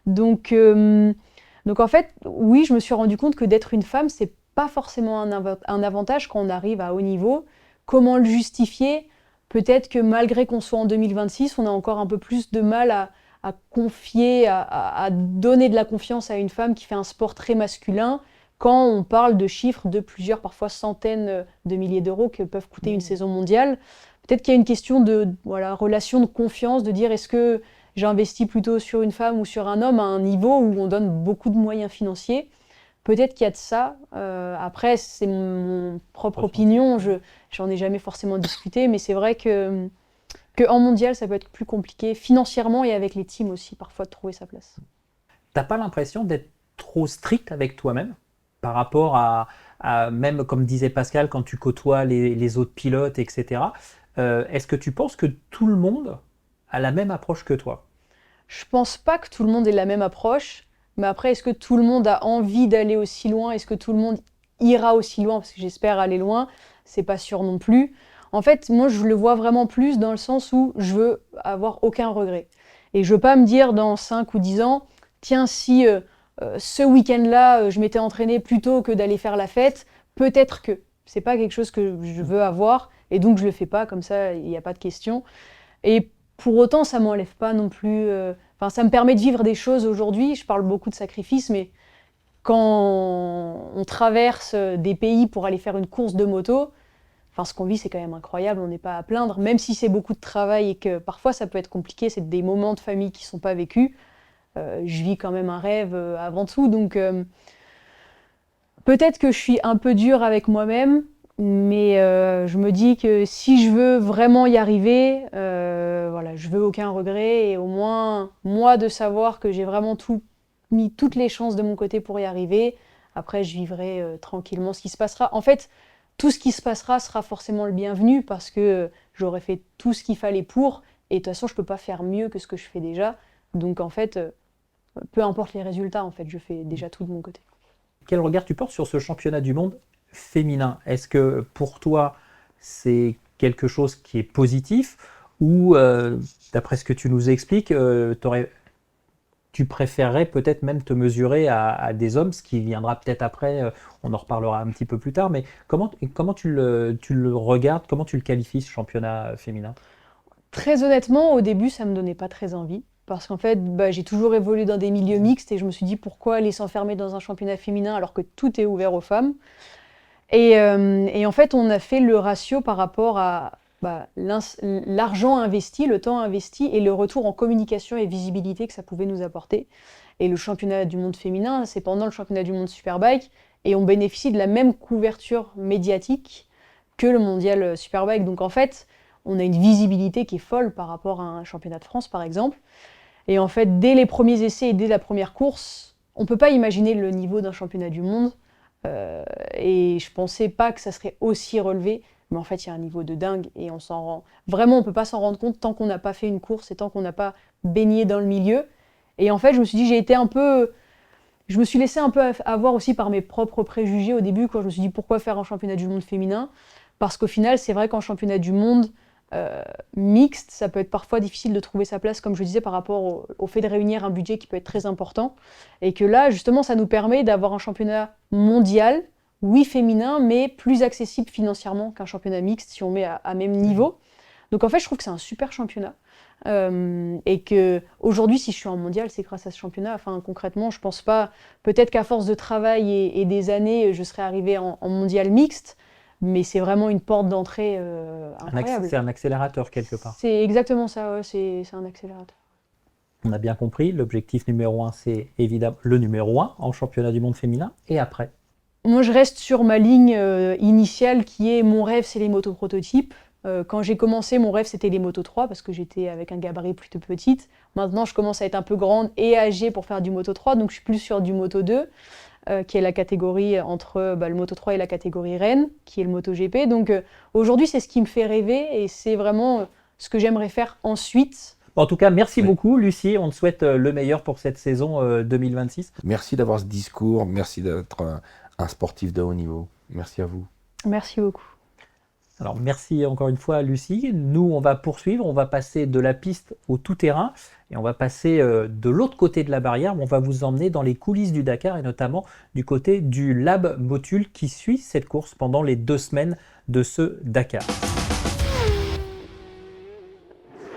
Donc en fait, oui, je me suis rendu compte que d'être une femme, c'est pas forcément un avantage quand on arrive à haut niveau. Comment le justifier? Peut-être que malgré qu'on soit en 2026, on a encore un peu plus de mal à confier, à donner de la confiance à une femme qui fait un sport très masculin quand on parle de chiffres de plusieurs, parfois centaines de milliers d'euros que peuvent coûter une saison mondiale. Peut-être qu'il y a une question de relation de confiance, de dire est-ce que j'investis plutôt sur une femme ou sur un homme à un niveau où on donne beaucoup de moyens financiers. Peut-être qu'il y a de ça. Après, c'est mon propre opinion. J'en ai jamais forcément discuté, mais c'est vrai que en mondial, ça peut être plus compliqué financièrement et avec les teams aussi, parfois, de trouver sa place. T'as pas l'impression d'être trop strict avec toi-même par rapport à même, comme disait Pascal, quand tu côtoies les autres pilotes, etc. Est-ce que tu penses que tout le monde a la même approche que toi? Je pense pas que tout le monde ait la même approche. Mais après, est-ce que tout le monde a envie d'aller aussi loin? Est-ce que tout le monde ira aussi loin? Parce que j'espère aller loin, c'est pas sûr non plus. En fait, moi, je le vois vraiment plus dans le sens où je veux avoir aucun regret. Et je veux pas me dire dans 5 ou 10 ans, tiens, si ce week-end-là, je m'étais entraînée plutôt que d'aller faire la fête, peut-être que. C'est pas quelque chose que je veux avoir, et donc je le fais pas, comme ça, il n'y a pas de question. Et pour autant, ça m'enlève pas non plus... Enfin, ça me permet de vivre des choses aujourd'hui. Je parle beaucoup de sacrifices, mais quand on traverse des pays pour aller faire une course de moto, enfin, ce qu'on vit, c'est quand même incroyable. On n'est pas à plaindre, même si c'est beaucoup de travail et que parfois ça peut être compliqué. C'est des moments de famille qui ne sont pas vécus. Je vis quand même un rêve avant tout. Donc, peut-être que je suis un peu dure avec moi-même, mais je me dis que si je veux vraiment y arriver, voilà, je veux aucun regret, et au moins, moi, de savoir que j'ai vraiment mis toutes les chances de mon côté pour y arriver. Après, je vivrai tranquillement ce qui se passera. En fait, tout ce qui se passera sera forcément le bienvenu, parce que j'aurai fait tout ce qu'il fallait pour, et de toute façon, je ne peux pas faire mieux que ce que je fais déjà. Donc en fait, peu importe les résultats, en fait, je fais déjà tout de mon côté. Quel regard tu portes sur ce championnat du monde féminin? Est-ce que pour toi, c'est quelque chose qui est positif, ou d'après ce que tu nous expliques, tu préférerais peut-être même te mesurer à des hommes, ce qui viendra peut-être après, on en reparlera un petit peu plus tard, mais comment tu le regardes, comment tu le qualifies, ce championnat féminin? Très honnêtement, au début, ça me donnait pas très envie. Parce qu'en fait, j'ai toujours évolué dans des milieux mixtes, et je me suis dit pourquoi aller s'enfermer dans un championnat féminin alors que tout est ouvert aux femmes. Et en fait, on a fait le ratio par rapport à l'argent investi, le temps investi et le retour en communication et visibilité que ça pouvait nous apporter. Et le championnat du monde féminin, c'est pendant le championnat du monde Superbike, et on bénéficie de la même couverture médiatique que le mondial Superbike. Donc en fait, on a une visibilité qui est folle par rapport à un championnat de France, par exemple. Et en fait, dès les premiers essais et dès la première course, on ne peut pas imaginer le niveau d'un championnat du monde. Et je ne pensais pas que ça serait aussi relevé. Mais en fait, il y a un niveau de dingue, et on s'en rend... Vraiment, on ne peut pas s'en rendre compte tant qu'on n'a pas fait une course et tant qu'on n'a pas baigné dans le milieu. Et en fait, je me suis dit, je me suis laissée un peu avoir aussi par mes propres préjugés au début, quand je me suis dit pourquoi faire un championnat du monde féminin. Parce qu'au final, c'est vrai qu'en championnat du monde mixte, ça peut être parfois difficile de trouver sa place, comme je disais, par rapport au fait de réunir un budget qui peut être très important. Et que là, justement, ça nous permet d'avoir un championnat mondial, oui féminin, mais plus accessible financièrement qu'un championnat mixte si on met à même niveau. Donc en fait, je trouve que c'est un super championnat. Et que aujourd'hui, si je suis en mondial, c'est grâce à ce championnat. Enfin, concrètement, je pense pas. Peut-être qu'à force de travail et des années, je serais arrivée en mondial mixte, mais c'est vraiment une porte d'entrée incroyable. C'est un accélérateur quelque part. C'est exactement ça, ouais, c'est un accélérateur. On a bien compris, l'objectif numéro 1, c'est évidemment le numéro 1 en championnat du monde féminin. Et après? Moi, je reste sur ma ligne initiale qui est mon rêve, c'est les motos prototypes. Quand j'ai commencé, mon rêve, c'était les Moto 3 parce que j'étais avec un gabarit plutôt petite. Maintenant, je commence à être un peu grande et âgée pour faire du Moto 3, donc je suis plus sur du Moto 2, qui est la catégorie entre le Moto 3 et la catégorie Rennes, qui est le MotoGP. Donc aujourd'hui, c'est ce qui me fait rêver et c'est vraiment ce que j'aimerais faire ensuite. En tout cas, merci beaucoup, Lucie. On te souhaite le meilleur pour cette saison 2026. Merci d'avoir ce discours, merci d'être un sportif de haut niveau. Merci à vous. Merci beaucoup. Alors, merci encore une fois, Lucie. Nous, on va poursuivre. On va passer de la piste au tout-terrain et on va passer de l'autre côté de la barrière. On va vous emmener dans les coulisses du Dakar et notamment du côté du Lab Motul qui suit cette course pendant les 2 semaines de ce Dakar.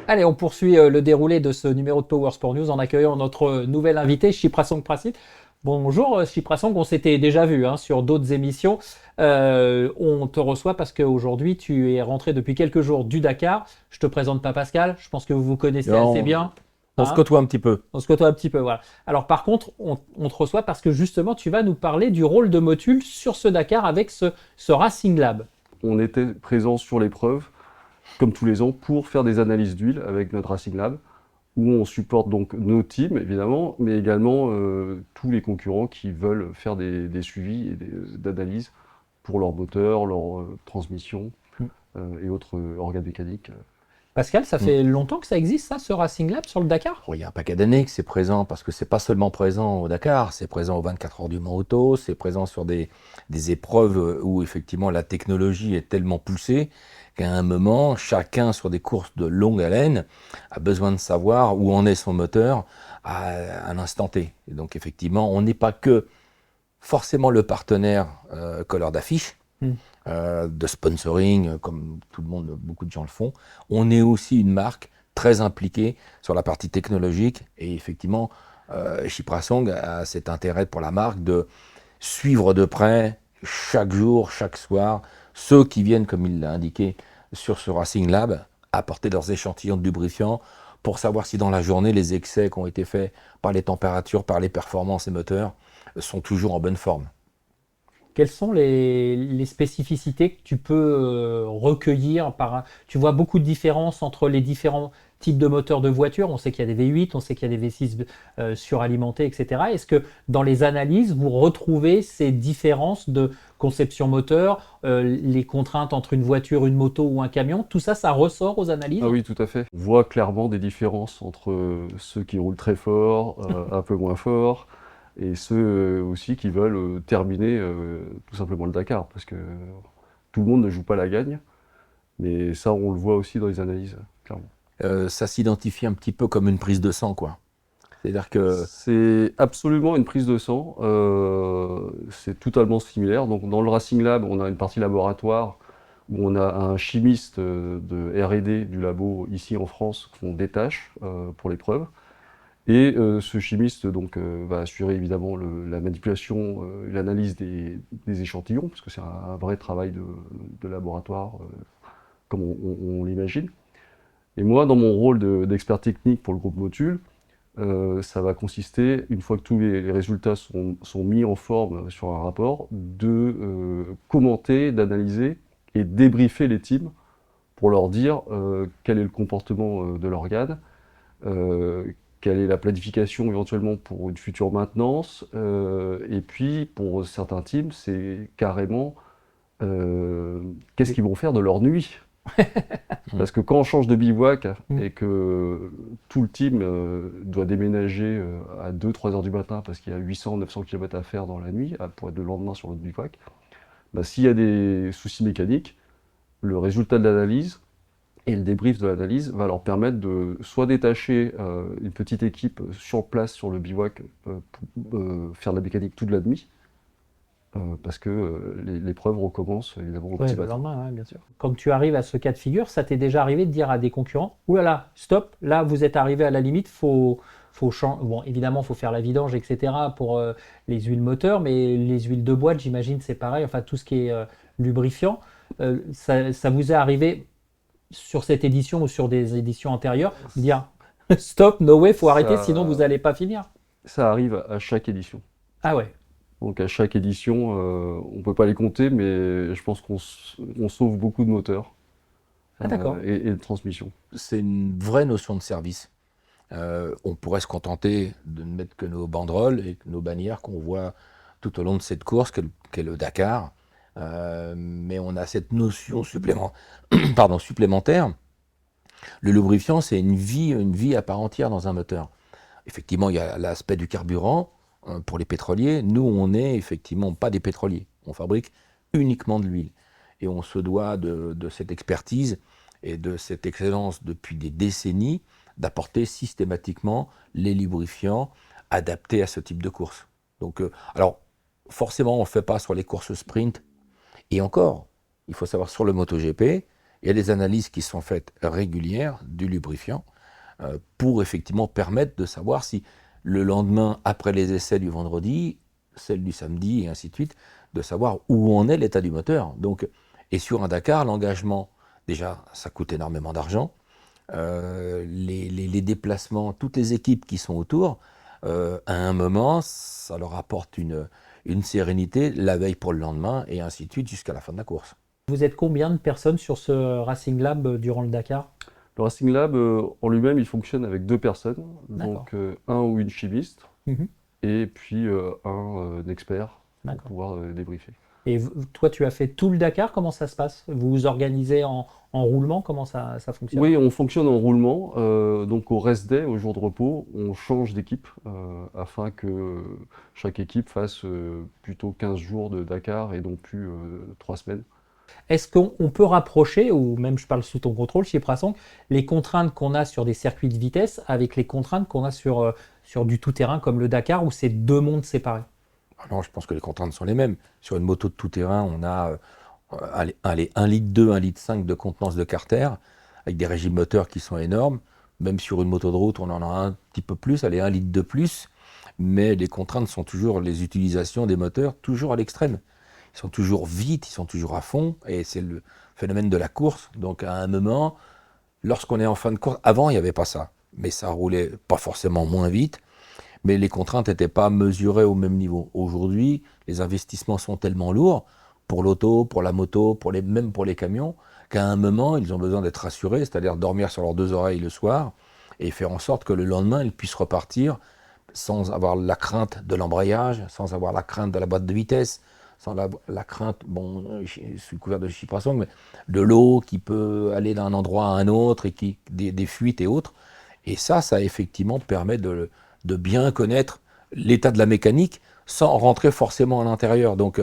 Allez, on poursuit le déroulé de ce numéro de Power Sport News en accueillant notre nouvel invité, Shiprasong Prasit. Bonjour Shiprasong, on s'était déjà vu sur d'autres émissions. On te reçoit parce qu'aujourd'hui tu es rentré depuis quelques jours du Dakar. Je te présente pas Pascal, je pense que vous vous connaissez assez bien. On se côtoie un petit peu. On se côtoie un petit peu, voilà. Alors par contre, on te reçoit parce que justement tu vas nous parler du rôle de Motul sur ce Dakar avec ce Racing Lab. On était présent sur l'épreuve, comme tous les ans, pour faire des analyses d'huile avec notre Racing Lab, où on supporte donc nos teams, évidemment, mais également tous les concurrents qui veulent faire des suivis et d'analyses pour leurs moteurs, leurs transmissions et autres organes mécaniques. Pascal, ça fait longtemps que ça existe, ça, ce Racing Lab sur le Dakar? Il y a un paquet d'années que c'est présent, parce que c'est pas seulement présent au Dakar, c'est présent aux 24 heures du Mans Auto, c'est présent sur des épreuves où effectivement la technologie est tellement poussée qu'à un moment, chacun sur des courses de longue haleine a besoin de savoir où en est son moteur à un instant T. Et donc effectivement, on n'est pas que forcément le partenaire colleur d'affiche, de sponsoring, comme tout le monde, beaucoup de gens le font. On est aussi une marque très impliquée sur la partie technologique et effectivement, Shiprasong a cet intérêt pour la marque de suivre de près chaque jour, chaque soir, ceux qui viennent, comme il l'a indiqué, sur ce Racing Lab, apporter leurs échantillons de lubrifiant pour savoir si dans la journée, les excès qui ont été faits par les températures, par les performances et moteurs, sont toujours en bonne forme. Quelles sont les spécificités que tu peux recueillir Tu vois beaucoup de différences entre les différents types de moteurs de voitures. On sait qu'il y a des V8, on sait qu'il y a des V6 suralimentés, etc. Est-ce que dans les analyses, vous retrouvez ces différences de conception moteur, les contraintes entre une voiture, une moto ou un camion? Tout ça, ça ressort aux analyses? Ah oui, tout à fait. On voit clairement des différences entre ceux qui roulent très fort, un peu moins fort, et ceux aussi qui veulent terminer tout simplement le Dakar, parce que tout le monde ne joue pas la gagne, mais ça on le voit aussi dans les analyses, clairement. Ça s'identifie un petit peu comme une prise de sang, quoi. C'est-à-dire que... C'est absolument une prise de sang, c'est totalement similaire. Donc dans le Racing Lab, on a une partie laboratoire, où on a un chimiste de R&D du labo ici en France qu'on détache pour l'épreuve. Et ce chimiste donc, va assurer évidemment la manipulation, l'analyse des échantillons, parce que c'est un vrai travail de laboratoire, comme on l'imagine. Et moi, dans mon rôle d'expert technique pour le groupe Motul, ça va consister, une fois que tous les résultats sont mis en forme sur un rapport, de commenter, d'analyser et débriefer les teams pour leur dire quel est le comportement de l'organe, quelle est la planification éventuellement pour une future maintenance, et puis pour certains teams, c'est carrément qu'est-ce qu'ils vont faire de leur nuit. Parce que quand on change de bivouac et que tout le team doit déménager à 2-3 heures du matin parce qu'il y a 800-900 km à faire dans la nuit pour être le lendemain sur l'autre bivouac, bah, s'il y a des soucis mécaniques, le résultat de l'analyse et le débrief de l'analyse va leur permettre de soit détacher une petite équipe sur place sur le bivouac pour faire de la mécanique toute la nuit, parce que l'épreuve recommence évidemment au Ouais, petit le matin. lendemain, ouais, bien sûr. Quand tu arrives à ce cas de figure, ça t'est déjà arrivé de dire à des concurrents, ouh là là, stop, là vous êtes arrivé à la limite, faut changer. Bon, évidemment, faut faire la vidange, etc. pour les huiles moteurs, mais les huiles de boîte, j'imagine, c'est pareil. Enfin, tout ce qui est lubrifiant, ça vous est arrivé sur cette édition ou sur des éditions antérieures, de dire stop, no way, faut arrêter, sinon vous n'allez pas finir. Ça arrive à chaque édition. Ah ouais. Donc à chaque édition, on ne peut pas les compter, mais je pense on sauve beaucoup de moteurs Ah d'accord. et de transmissions. C'est une vraie notion de service. On pourrait se contenter de ne mettre que nos banderoles et nos bannières qu'on voit tout au long de cette course qu'est le Dakar. Mais on a cette notion supplémentaire. Le lubrifiant, c'est une vie à part entière dans un moteur. Effectivement, il y a l'aspect du carburant pour les pétroliers. Nous, on n'est effectivement pas des pétroliers. On fabrique uniquement de l'huile. Et on se doit de cette expertise et de cette excellence depuis des décennies d'apporter systématiquement les lubrifiants adaptés à ce type de course. Donc, alors, forcément, on ne fait pas sur les courses sprint. Et encore, il faut savoir, sur le MotoGP, il y a des analyses qui sont faites régulières du lubrifiant pour effectivement permettre de savoir si le lendemain, après les essais du vendredi, celle du samedi et ainsi de suite, de savoir où en est l'état du moteur. Donc, et sur un Dakar, l'engagement, déjà, ça coûte énormément d'argent. Les déplacements, toutes les équipes qui sont autour, à un moment, ça leur apporte une sérénité la veille pour le lendemain et ainsi de suite jusqu'à la fin de la course. Vous êtes combien de personnes sur ce Racing Lab durant le Dakar? Le Racing Lab, en lui-même, il fonctionne avec 2 personnes, donc un ou une chimiste, et puis un expert pour pouvoir débriefer. Et toi, tu as fait tout le Dakar, comment ça se passe? Vous vous organisez en roulement, comment ça fonctionne? Oui, on fonctionne en roulement, donc au rest day, au jour de repos, on change d'équipe afin que chaque équipe fasse plutôt 15 jours de Dakar et non plus 3 semaines. Est-ce qu'on peut rapprocher, ou même je parle sous ton contrôle chez Prasong, les contraintes qu'on a sur des circuits de vitesse avec les contraintes qu'on a sur du tout-terrain comme le Dakar, où c'est 2 mondes séparés? Non, je pense que les contraintes sont les mêmes. Sur une moto de tout-terrain, on a 1,2 litre, 1,5 litre de contenance de carter, avec des régimes moteurs qui sont énormes. Même sur une moto de route, on en a un petit peu plus, 1 litre de plus. Mais les contraintes sont toujours les utilisations des moteurs, toujours à l'extrême. Ils sont toujours vite, ils sont toujours à fond, et c'est le phénomène de la course. Donc à un moment, lorsqu'on est en fin de course, avant il n'y avait pas ça, mais ça roulait pas forcément moins vite, mais les contraintes n'étaient pas mesurées au même niveau. Aujourd'hui, les investissements sont tellement lourds, pour l'auto, pour la moto, même pour les camions, qu'à un moment, ils ont besoin d'être rassurés, c'est-à-dire dormir sur leurs 2 oreilles le soir, et faire en sorte que le lendemain, ils puissent repartir sans avoir la crainte de l'embrayage, sans avoir la crainte de la boîte de vitesse, sans la crainte, sous couvert de Prasong, mais de l'eau qui peut aller d'un endroit à un autre, et des fuites et autres. Et ça effectivement permet de bien connaître l'état de la mécanique sans rentrer forcément à l'intérieur. Donc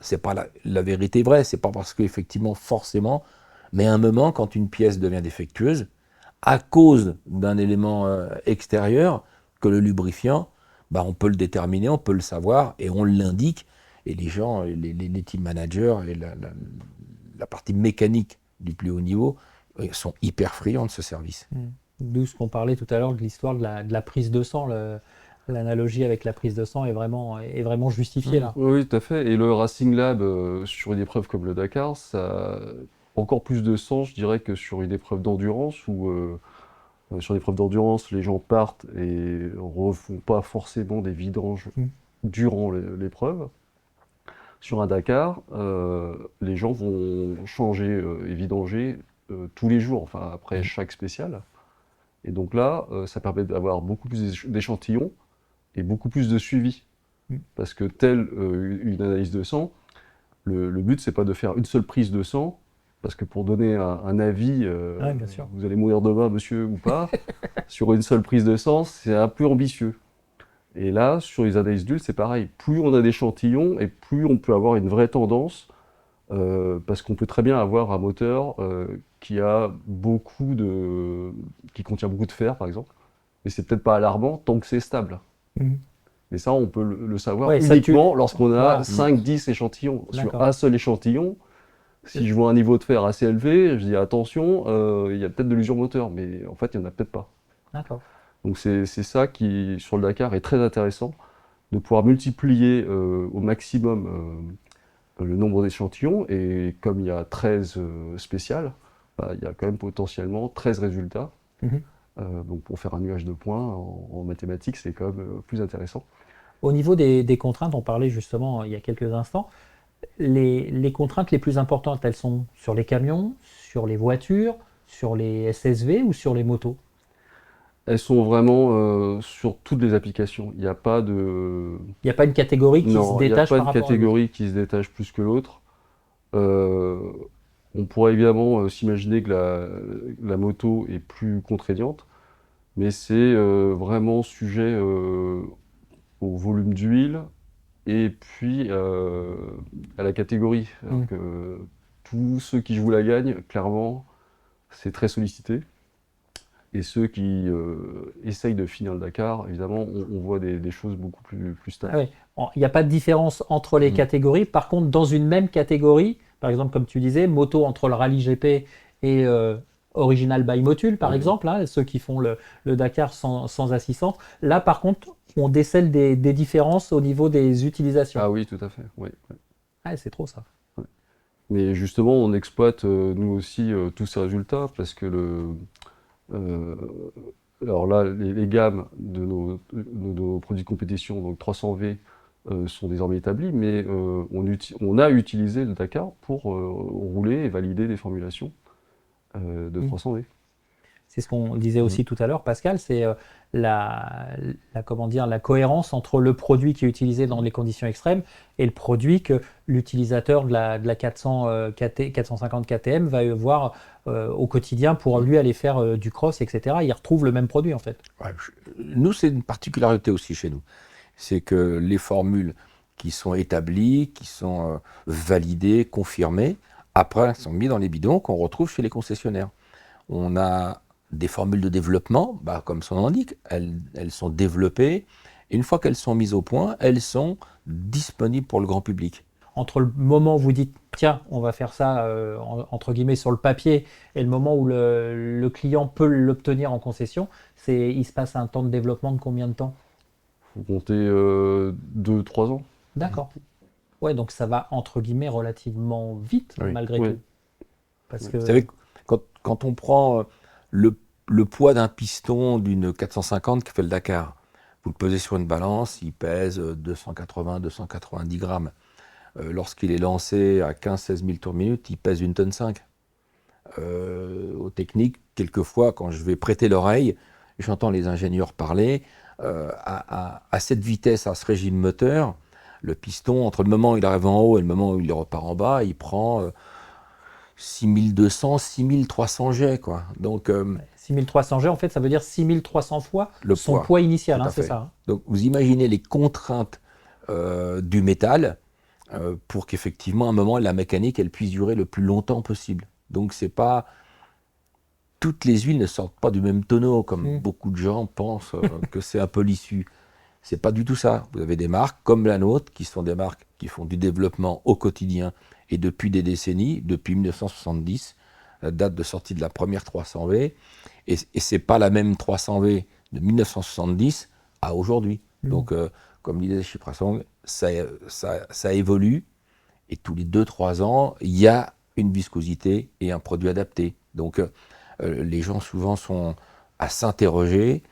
c'est pas la vérité vraie, c'est pas parce qu'effectivement forcément, mais à un moment, quand une pièce devient défectueuse, à cause d'un élément extérieur, que le lubrifiant, on peut le déterminer, on peut le savoir, et on l'indique. Et les gens, les team managers et la partie mécanique du plus haut niveau sont hyper friands de ce service. D'où ce qu'on parlait tout à l'heure de l'histoire de la prise de sang. L'analogie avec la prise de sang est vraiment justifiée là. Oui, tout à fait. Et le Racing Lab, sur une épreuve comme le Dakar, ça a encore plus de sens, je dirais, que sur une épreuve d'endurance où sur l'épreuve d'endurance, les gens partent et refont pas forcément des vidanges durant l'épreuve. Sur un Dakar, les gens vont changer et vidanger tous les jours, enfin après chaque spécial. Et donc là, ça permet d'avoir beaucoup plus d'échantillons et beaucoup plus de suivi. Parce que telle une analyse de sang, le but c'est pas de faire une seule prise de sang, parce que pour donner un avis, bien sûr. vous allez mourir demain monsieur ou pas, sur une seule prise de sang, c'est un peu ambitieux. Et là, sur les analyses d'huile, c'est pareil. Plus on a d'échantillons et plus on peut avoir une vraie tendance, parce qu'on peut très bien avoir un moteur qui contient beaucoup de fer, par exemple, mais c'est peut-être pas alarmant tant que c'est stable. Mais ça, on peut le savoir Ouais, ça, uniquement lorsqu'on a Voilà. 5-10 échantillons. Sur D'accord. un seul échantillon, si je vois un niveau de fer assez élevé, je dis attention, il y a peut-être de l'usure moteur, mais en fait, il n'y en a peut-être pas. D'accord. Donc c'est ça qui, sur le Dakar, est très intéressant, de pouvoir multiplier au maximum le nombre d'échantillons. Et comme il y a 13 spéciales, bah, il y a quand même potentiellement 13 résultats. Mhm. Donc pour faire un nuage de points en mathématiques, c'est quand même plus intéressant. Au niveau des contraintes, on parlait justement il y a quelques instants, les contraintes les plus importantes, elles sont sur les camions, sur les voitures, sur les SSV ou sur les motos? Elles sont vraiment sur toutes les applications. Il n'y a pas de... Il n'y a pas une catégorie qui se Non, il n'y a détache pas par de rapport à l'autre. catégorie qui se détache plus que l'autre. Euh, on pourrait évidemment s'imaginer que la moto est plus contraignante, mais c'est vraiment sujet au volume d'huile et puis à la catégorie. Alors que tous ceux qui jouent la gagne, clairement, c'est très sollicité. Et ceux qui essayent de finir le Dakar, évidemment, on voit des choses beaucoup plus stables. Ah oui. Il n'y a pas de différence entre les catégories. Par contre, dans une même catégorie, par exemple, comme tu disais, moto entre le rallye GP et Original by Motul, par Oui. exemple, hein, ceux qui font le Dakar sans assistance. Là, par contre, on décèle des différences au niveau des utilisations. Ah oui, tout à fait. Oui. Ah, c'est trop ça. Mais justement, on exploite nous aussi tous ces résultats parce que alors là, les gammes de nos produits de compétition, donc 300V, sont désormais établies, mais on a utilisé le Dakar pour rouler et valider des formulations de 300V. C'est ce qu'on disait aussi tout à l'heure, Pascal, c'est comment dire, la cohérence entre le produit qui est utilisé dans les conditions extrêmes et le produit que l'utilisateur de la 450 KTM va voir au quotidien pour lui aller faire du cross, etc. Il retrouve le même produit en fait. Ouais, nous, c'est une particularité aussi chez nous. C'est que les formules qui sont établies, qui sont validées, confirmées, après, sont mises dans les bidons qu'on retrouve chez les concessionnaires. On a des formules de développement, bah, comme son nom l'indique, elles sont développées. Et une fois qu'elles sont mises au point, elles sont disponibles pour le grand public. Entre le moment où vous dites tiens, on va faire ça entre guillemets sur le papier et le moment où le client peut l'obtenir en concession, il se passe un temps de développement de combien de temps? Il faut compter 2-3 ans. D'accord. Ouais, donc ça va entre guillemets relativement vite Oui. malgré Oui. tout. Parce que Vous savez, quand on prend le poids d'un piston d'une 450 qui fait le Dakar, vous le pesez sur une balance, il pèse 280-290 grammes. Lorsqu'il est lancé à 15-16 000 tours minute, il pèse 1,5 tonne. Aux techniques, quelquefois, quand je vais prêter l'oreille, j'entends les ingénieurs parler, à cette vitesse, à ce régime moteur, le piston, entre le moment où il arrive en haut et le moment où il repart en bas, il prend 6200, 6300 jets, quoi. Donc, 6300 G, en fait, ça veut dire 6300 fois Le son poids initial, tout à hein, c'est fait. ça. Hein. Donc, vous imaginez les contraintes du métal pour qu'effectivement, à un moment, la mécanique, elle puisse durer le plus longtemps possible. Donc, c'est pas... Toutes les huiles ne sortent pas du même tonneau, comme beaucoup de gens pensent que c'est un peu l'issue. C'est pas du tout ça. Vous avez des marques comme la nôtre, qui sont des marques qui font du développement au quotidien et depuis des décennies, depuis 1970, la date de sortie de la première 300V, et c'est pas la même 300V de 1970 à aujourd'hui. Donc, comme disait Chiprasong, ça évolue, et tous les 2-3 ans, il y a une viscosité et un produit adapté. Donc, les gens souvent sont à s'interroger,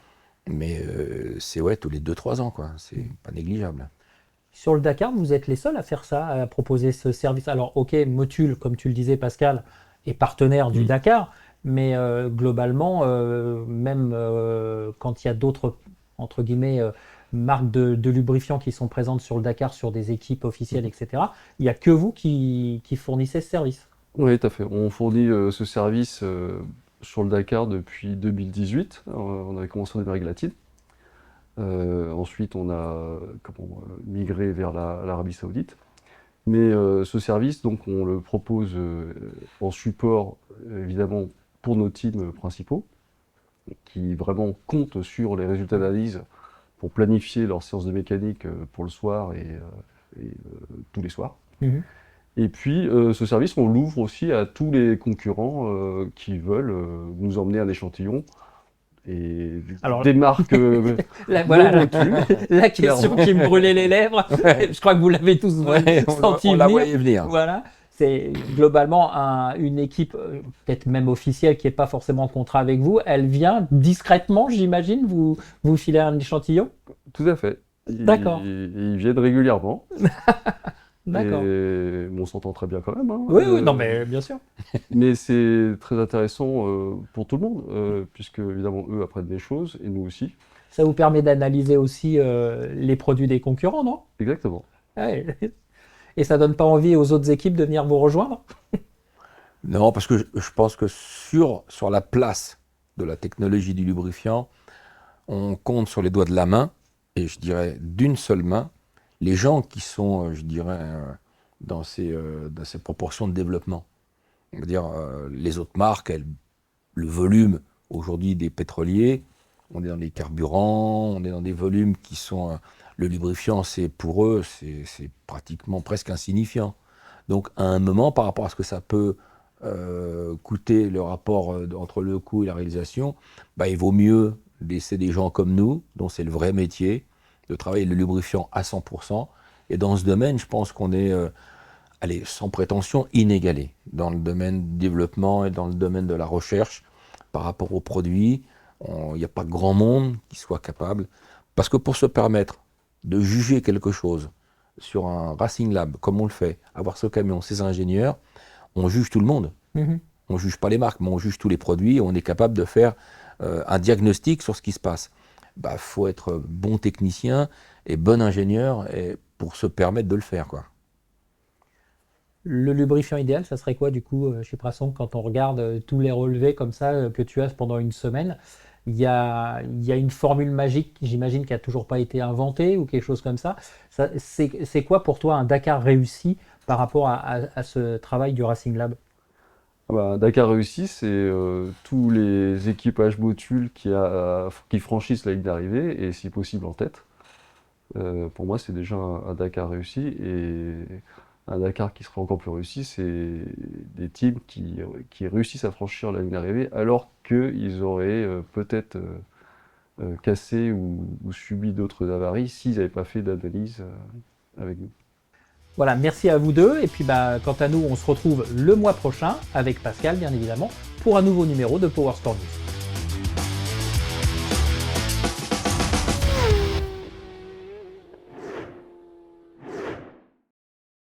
mais c'est tous les 2-3 ans, quoi. C'est pas négligeable. Sur le Dakar, vous êtes les seuls à faire ça, à proposer ce service. Alors, ok, Motul, comme tu le disais, Pascal, est partenaire du Dakar, mais globalement, même quand il y a d'autres, entre guillemets, marques de lubrifiants qui sont présentes sur le Dakar, sur des équipes officielles, etc., il n'y a que vous qui fournissez ce service. Oui, tout à fait. On fournit ce service sur le Dakar depuis 2018. On avait commencé en Amérique latine. Ensuite, on a migré vers l'Arabie Saoudite. Mais ce service, donc, on le propose en support, évidemment, pour nos teams principaux, qui vraiment comptent sur les résultats d'analyse pour planifier leurs séances de mécanique pour le soir et tous les soirs. Mhm. Et puis, ce service, on l'ouvre aussi à tous les concurrents qui veulent nous emmener un échantillon. Et Alors- des marques Voilà, non motues. la question qui me brûlait les lèvres, je crois que vous l'avez tous senti on la venir. voyait venir. Voilà, c'est globalement une équipe, peut-être même officielle, qui n'est pas forcément en contrat avec vous. Elle vient discrètement, j'imagine, vous filer un échantillon. Tout à fait. D'accord. Ils viennent régulièrement. D'accord. Et on s'entend très bien quand même. Hein. Oui, non, mais bien sûr. Mais c'est très intéressant pour tout le monde, puisque évidemment eux apprennent des choses et nous aussi. Ça vous permet d'analyser aussi les produits des concurrents, non? Exactement. Ouais. Et ça donne pas envie aux autres équipes de venir vous rejoindre? Non, parce que je pense que sur la place de la technologie du lubrifiant, on compte sur les doigts de la main, et je dirais d'une seule main, les gens qui sont, je dirais, dans ces proportions de développement. On va dire, les autres marques, le volume aujourd'hui des pétroliers, on est dans les carburants, on est dans des volumes qui sont... le lubrifiant, pour eux, c'est pratiquement presque insignifiant. Donc à un moment, par rapport à ce que ça peut coûter le rapport entre le coût et la réalisation, bah, il vaut mieux laisser des gens comme nous, dont c'est le vrai métier, de travailler le lubrifiant à 100%. Et dans ce domaine, je pense qu'on est, sans prétention, inégalé dans le domaine du développement et dans le domaine de la recherche par rapport aux produits. Il n'y a pas grand monde qui soit capable. Parce que pour se permettre de juger quelque chose sur un Racing Lab, comme on le fait, avoir ce camion, ces ingénieurs, on juge tout le monde. Mhm. On ne juge pas les marques, mais on juge tous les produits et on est capable de faire un diagnostic sur ce qui se passe. Bah, faut être bon technicien et bon ingénieur pour se permettre de le faire, quoi. Le lubrifiant idéal, ça serait quoi du coup chez Brasson quand on regarde tous les relevés comme ça que tu as pendant une semaine? Il y a une formule magique, j'imagine, qui n'a toujours pas été inventée ou quelque chose comme ça. C'est quoi pour toi un Dakar réussi par rapport à ce travail du Racing Lab? Ah bah, un Dakar réussi, c'est tous les équipages motules qui franchissent la ligne d'arrivée et si possible en tête. Pour moi, c'est déjà un Dakar réussi. Et un Dakar qui serait encore plus réussi, c'est des teams qui réussissent à franchir la ligne d'arrivée alors qu'ils auraient peut-être cassé ou subi d'autres avaries s'ils n'avaient pas fait d'analyse avec nous. Voilà, merci à vous deux. Et puis quant à nous, on se retrouve le mois prochain avec Pascal, bien évidemment, pour un nouveau numéro de Power Sport News.